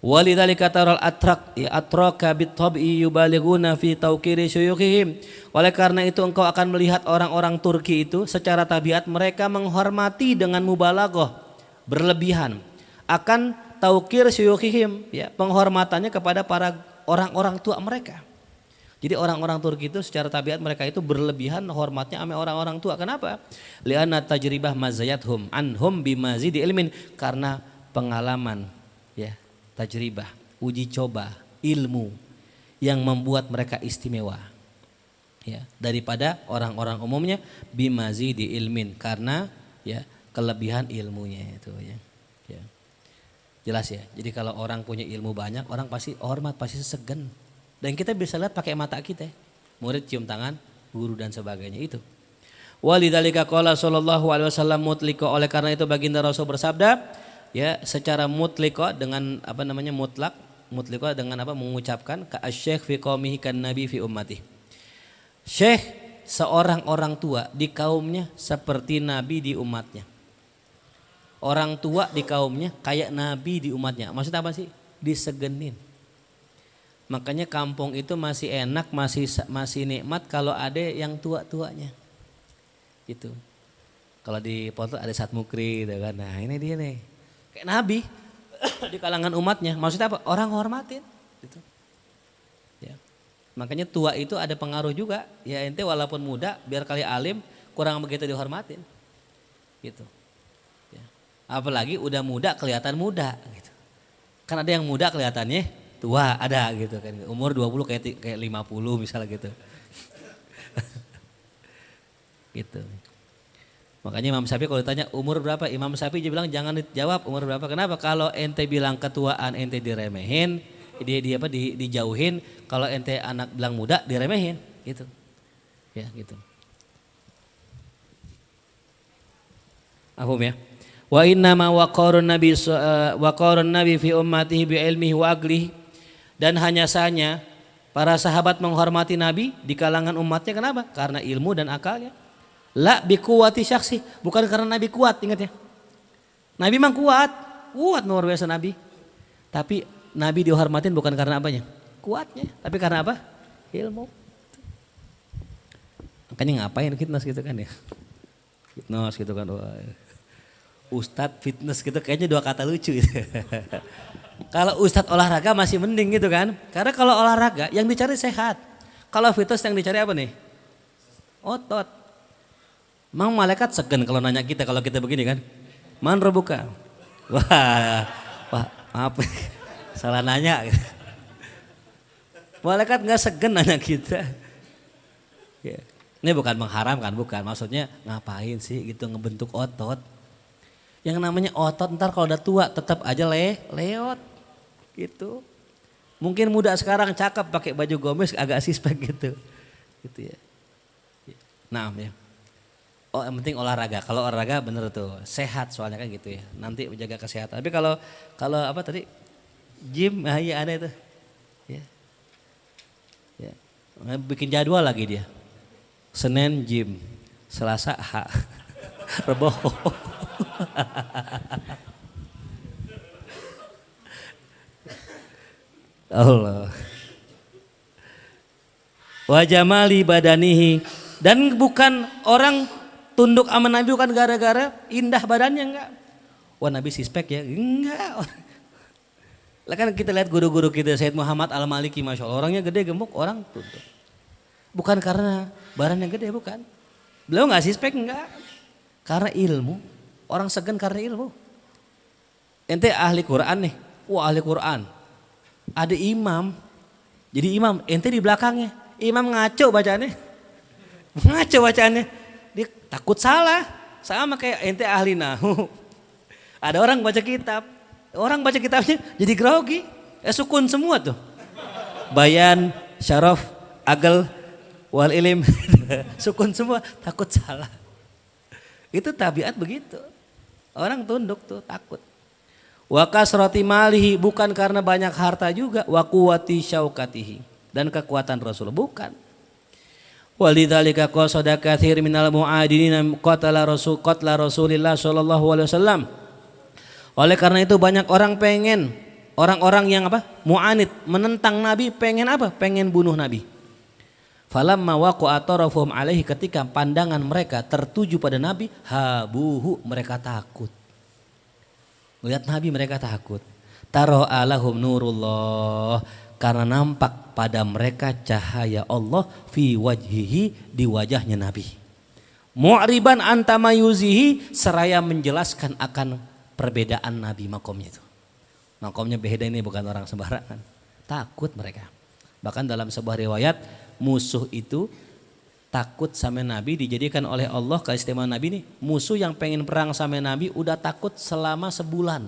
Walidzalika taral atraka bit-tab'i yubalighuna fi tawqiri syuyukhihim. Oleh karena itu engkau akan melihat orang-orang Turki itu secara tabiat mereka menghormati dengan mubalaghah, berlebihan akan tauqir syuyukhihim, ya, penghormatannya kepada para orang-orang tua mereka. Jadi orang-orang Turki itu secara tabiat mereka itu berlebihan hormatnya sama orang-orang tua. Kenapa? Li'anna tajribah mazayathum anhum bimazidi ilmin, karena pengalaman, ya, tajribah, uji coba, ilmu yang membuat mereka istimewa, ya, daripada orang-orang umumnya, bimazidi ilmin, karena ya kelebihan ilmunya itu ya. Ya. Jelas ya. Jadi kalau orang punya ilmu banyak, orang pasti hormat, pasti segan. Dan kita bisa lihat pakai mata kita. Murid cium tangan, guru dan sebagainya itu. Walidzalika qala sallallahu alaihi wasallam mutliqa, oleh karena itu baginda Rasul bersabda, ya, secara mutliqa dengan apa namanya mutliqa dengan apa, mengucapkan ka asy-syekh fi qaumihi kan nabi fi ummati. Syekh seorang orang tua di kaumnya seperti nabi di umatnya. Orang tua di kaumnya kayak nabi di umatnya. Maksudnya apa sih? Disegenin. Makanya kampung itu masih enak, masih nikmat kalau ada yang tua-tuanya. Gitu. Kalau di Ponto ada Sat Mukri gitu kan. Nah, ini dia nih. Kayak nabi di kalangan umatnya. Maksudnya apa? Orang hormatin gitu. Ya. Makanya tua itu ada pengaruh juga. Ya, ente walaupun muda biar kali alim kurang begitu dihormatin. Gitu. Ya. Apalagi udah muda kelihatan muda gitu. Kan ada yang muda kelihatannya tua, ada gitu kan. Umur 20 kayak 50 misalnya gitu. Gitu. Makanya Imam Syafi'i kalau ditanya umur berapa, Imam Syafi'i dia bilang jangan dijawab umur berapa. Kenapa? Kalau ente bilang ketuaan ente diremehin, dijauhin. Kalau ente anak bilang muda diremehin, gitu. Ya, gitu. Paham ya? Wa inna ma waqarun nabi fi ummatihi bi ilmihi wa aglihi. Dan hanya saja para sahabat menghormati Nabi di kalangan umatnya, kenapa? Karena ilmu dan akalnya. La bi quwwati syakhsi, bukan karena Nabi kuat, ingat ya. Nabi memang kuat luar biasa Nabi. Tapi Nabi dihormatin bukan karena apanya? Kuatnya, tapi karena apa? Ilmu. Makanya ngapain fitness gitu kan ya? Fitness gitu kan. Wah. Ustadz fitness gitu kayaknya dua kata lucu gitu. Kalau ustadz olahraga masih mending gitu kan. Karena kalau olahraga yang dicari sehat. Kalau fitness yang dicari apa nih? Otot. Mang malaikat segan kalau nanya kita kalau kita begini kan. Man rebuka. Wah maaf. Salah nanya. Malaikat gak segan nanya kita. Ya. Ini bukan mengharamkan, bukan. Maksudnya ngapain sih gitu ngebentuk otot. Yang namanya otot ntar kalau udah tua tetap aja leot gitu. Mungkin muda sekarang cakep pakai baju gomes agak sispek gitu. Gitu ya. Nah ya. Oh yang penting olahraga. Kalau olahraga bener tuh sehat soalnya kan gitu ya. Nanti menjaga kesehatan. Tapi kalau apa tadi? Gym, iya ada itu. Ya. Ya. Bikin jadwal lagi dia. Senin gym, Selasa Rebo. Allah. Wa jamali badanihi, dan bukan orang tunduk sama Nabi bukan gara-gara indah badannya, enggak. Wah Nabi sispek ya, enggak. Lah kan kita lihat guru-guru kita Sayyid Muhammad Al-Maliki, Masya Allah, orangnya gede gemuk, orang tunduk. Bukan karena badannya gede, bukan. Beliau enggak sispek, enggak. Karena ilmu, orang segan karena ilmu. Ente ahli Quran nih, wah ahli Quran. Ada imam, jadi imam, ente di belakangnya. Imam ngaco bacaannya, dia takut salah, sama kayak ente ahli nahu. Ada orang baca kitabnya jadi grogi, sukun semua tuh. Bayan, syaraf, agel, wal ilim, sukun semua, takut salah. Itu tabiat begitu, orang tunduk tuh takut. Wa kasrati malihi, bukan karena banyak harta juga, wa quwwati syaukatihi, dan kekuatan Rasul, bukan. Walidzalika qasada katsir minal mu'adinina qatla Rasulillah sallallahu alaihi wasallam. Oleh karena itu banyak orang pengen, orang-orang yang apa? Mu'anid, menentang Nabi, pengen apa? Pengen bunuh Nabi. Falamma waqa'a tarafuhum alaihi, ketika pandangan mereka tertuju pada Nabi, habuhu, mereka takut. Melihat Nabi mereka takut. Taro alahum nurullah, karena nampak pada mereka cahaya Allah fi wajhihi, di wajahnya Nabi. Mu'riban antamayuzihi, seraya menjelaskan akan perbedaan Nabi makomnya itu. Makomnya beda, ini bukan orang sembarangan. Takut mereka. Bahkan dalam sebuah riwayat, musuh itu takut sama Nabi, dijadikan oleh Allah keistimewaan Nabi nih. Musuh yang pengen perang sama Nabi udah takut selama sebulan.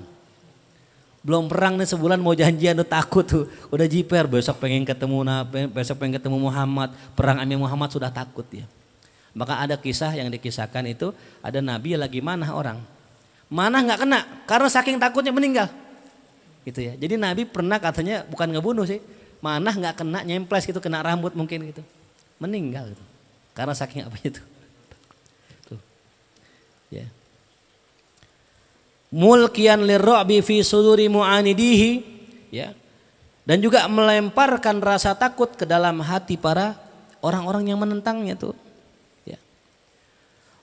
Belum perang nih sebulan mau janjian udah takut tuh. Udah jiper, besok pengen ketemu Nabi, besok pengen ketemu Muhammad. Perang Amir Muhammad sudah takut dia. Maka ada kisah yang dikisahkan itu, ada Nabi lagi manah orang. Manah nggak kena karena saking takutnya meninggal. Gitu ya. Jadi Nabi pernah katanya bukan ngebunuh sih. Manah nggak kena, nyemples gitu, kena rambut mungkin gitu. Meninggal gitu. Karena saking apa itu. Tuh. Ya. Mulkian lirra'bi fi suduri mu'anidihi, ya. Dan juga melemparkan rasa takut ke dalam hati para orang-orang yang menentangnya tuh. Ya.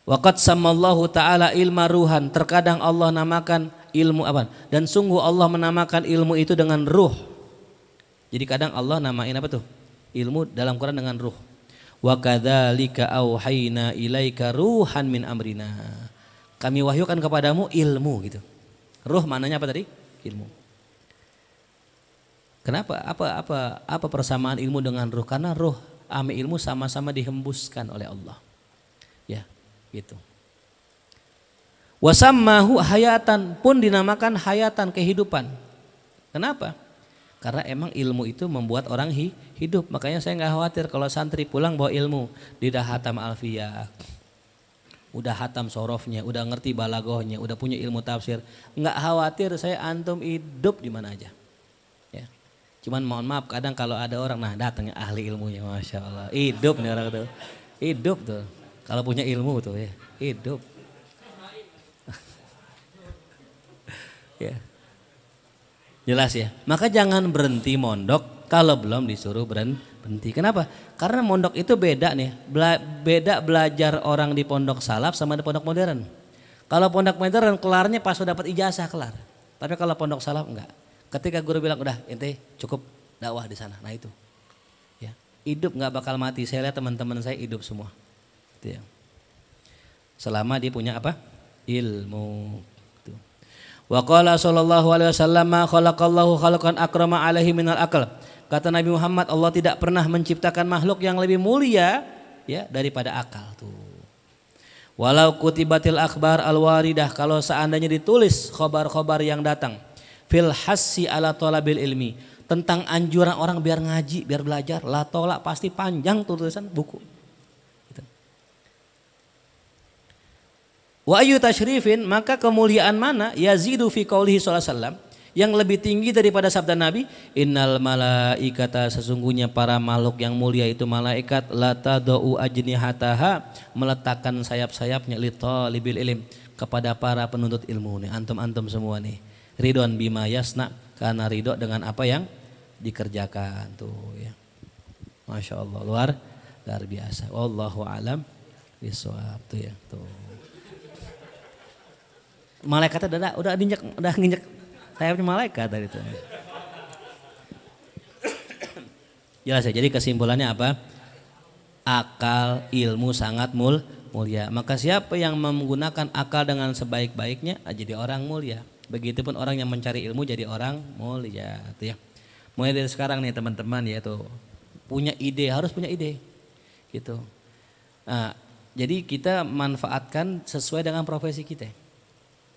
Waqad sammallahu ta'ala ilma ruhan, terkadang Allah namakan ilmu apa? Dan sungguh Allah menamakan ilmu itu dengan ruh. Jadi kadang Allah namain apa tuh? Ilmu dalam Quran dengan ruh. Wa kadzalika auhayna ilaika ruhan min amrina. Kami wahyukan kepadamu ilmu gitu. Ruh maknanya apa tadi? Ilmu. Kenapa? Apa persamaan ilmu dengan ruh? Karena ruh sama ilmu sama-sama dihembuskan oleh Allah. Ya, gitu. Wasammahu hayatan, pun dinamakan hayatan, kehidupan. Kenapa? Karena emang ilmu itu membuat orang hidup. Makanya saya nggak khawatir kalau santri pulang bawa ilmu. Dia udah hatam alfiyah, udah hatam sorofnya, udah ngerti balagohnya, udah punya ilmu tafsir. Nggak khawatir saya antum hidup di mana aja. Ya. Cuman mohon maaf kadang kalau ada orang, nah datangnya ahli ilmunya, Masya Allah. Hidup nih orang tuh. Hidup tuh. Kalau punya ilmu tuh ya. Hidup. Ya. Jelas ya. Maka jangan berhenti mondok kalau belum disuruh berhenti. Kenapa? Karena mondok itu beda nih. Beda belajar orang di pondok salaf sama di pondok modern. Kalau pondok modern kelarnya pas sudah dapat ijazah kelar. Tapi kalau pondok salaf enggak. Ketika guru bilang udah ente cukup dakwah di sana. Nah itu. Ya. Hidup enggak bakal mati. Saya lihat teman-teman saya hidup semua. Itu ya. Selama dia punya apa? Ilmu. Wa qala sallallahu alaihi wasallam ma khalaqallahu khalqan akrama alaihi minal aql. Kata Nabi Muhammad, Allah tidak pernah menciptakan makhluk yang lebih mulia ya daripada akal tuh. Walau kutibatil akhbar al-waridah, kalau seandainya ditulis khobar-khobar yang datang fil hassi ala talabil ilmi, tentang anjuran orang biar ngaji, biar belajar, la tolak, pasti panjang tulisan buku. Wa ayu tasyrifin, maka kemuliaan mana yazidu fi qaulihi sallallahu alaihi wasallam, Yang lebih tinggi daripada sabda Nabi, innal malaikata, sesungguhnya para makhluk yang mulia itu malaikat, latadau ajnihataha, meletakkan sayap-sayapnya litalibil ilm, kepada para penuntut ilmu nih, antum-antum semua nih. Ridwan bima yasna, karena ridho dengan apa yang dikerjakan tuh ya. Masya Allah, luar biasa. Wallahu alam bisawab tuh ya tuh. Malaikatnya udah nginjek sayapnya malaikat tadi itu. Jelas ya. Jadi kesimpulannya apa? Akal, ilmu sangat mulia. Maka siapa yang menggunakan akal dengan sebaik-baiknya jadi orang mulia. Begitupun orang yang mencari ilmu jadi orang mulia. Tuh ya. Mulai dari sekarang nih teman-teman ya tuh. Punya ide, harus punya ide. Gitu. Nah, jadi kita manfaatkan sesuai dengan profesi kita.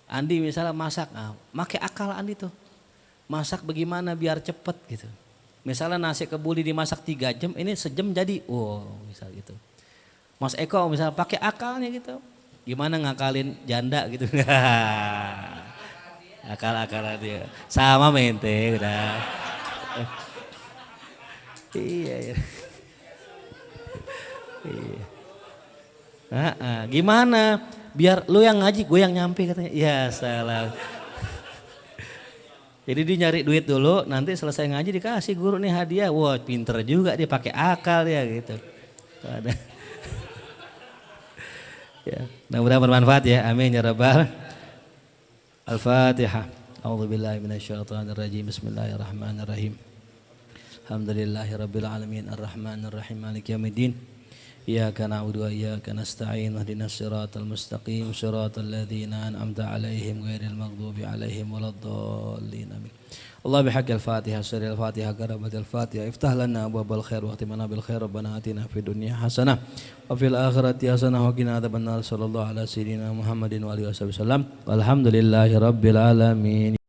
Andi misalnya masak, pakai akal Andi tuh. Masak bagaimana biar cepet gitu. Misalnya nasi kebuli dimasak 3 jam, ini sejam jadi. Misal gitu. Mas Eko misalnya pakai akalnya gitu. Gimana ngakalin janda gitu. Akal-akal dia. Sama mente udah. Iya. Gimana? Biar lu yang ngaji, gue yang nyampe katanya. Ya salah. Jadi dia nyari duit dulu, nanti selesai ngaji dikasih guru nih hadiah. Wah pinter juga dia, pakai akal ya gitu. Ya, mudah-mudahan bermanfaat ya. Amin ya rabbal. Al-Fatihah. A'udzubillahi minasyaitonirrajim. Bismillahirrahmanirrahim. Alhamdulillahirabbil alamin arrahmanir rahim maliki yaumiddin. Iyyaka na'budu wa iyyaka nasta'in ihdinas siratal mustaqim siratal ladzina an'amta 'alaihim ghairil maghdubi 'alaihim waladdallin amin. Allah bihaqqil Fatihah surah Al-Fatihah karabatil Fatihah iftah lana abwabal khair wa khtimna bil khair rabbana atina fid dunya hasanah wa fil akhirati hasanah wa qina adzabannar sallallahu ala sayyidina Muhammadin wa alihi wasallam walhamdulillahi rabbil alamin.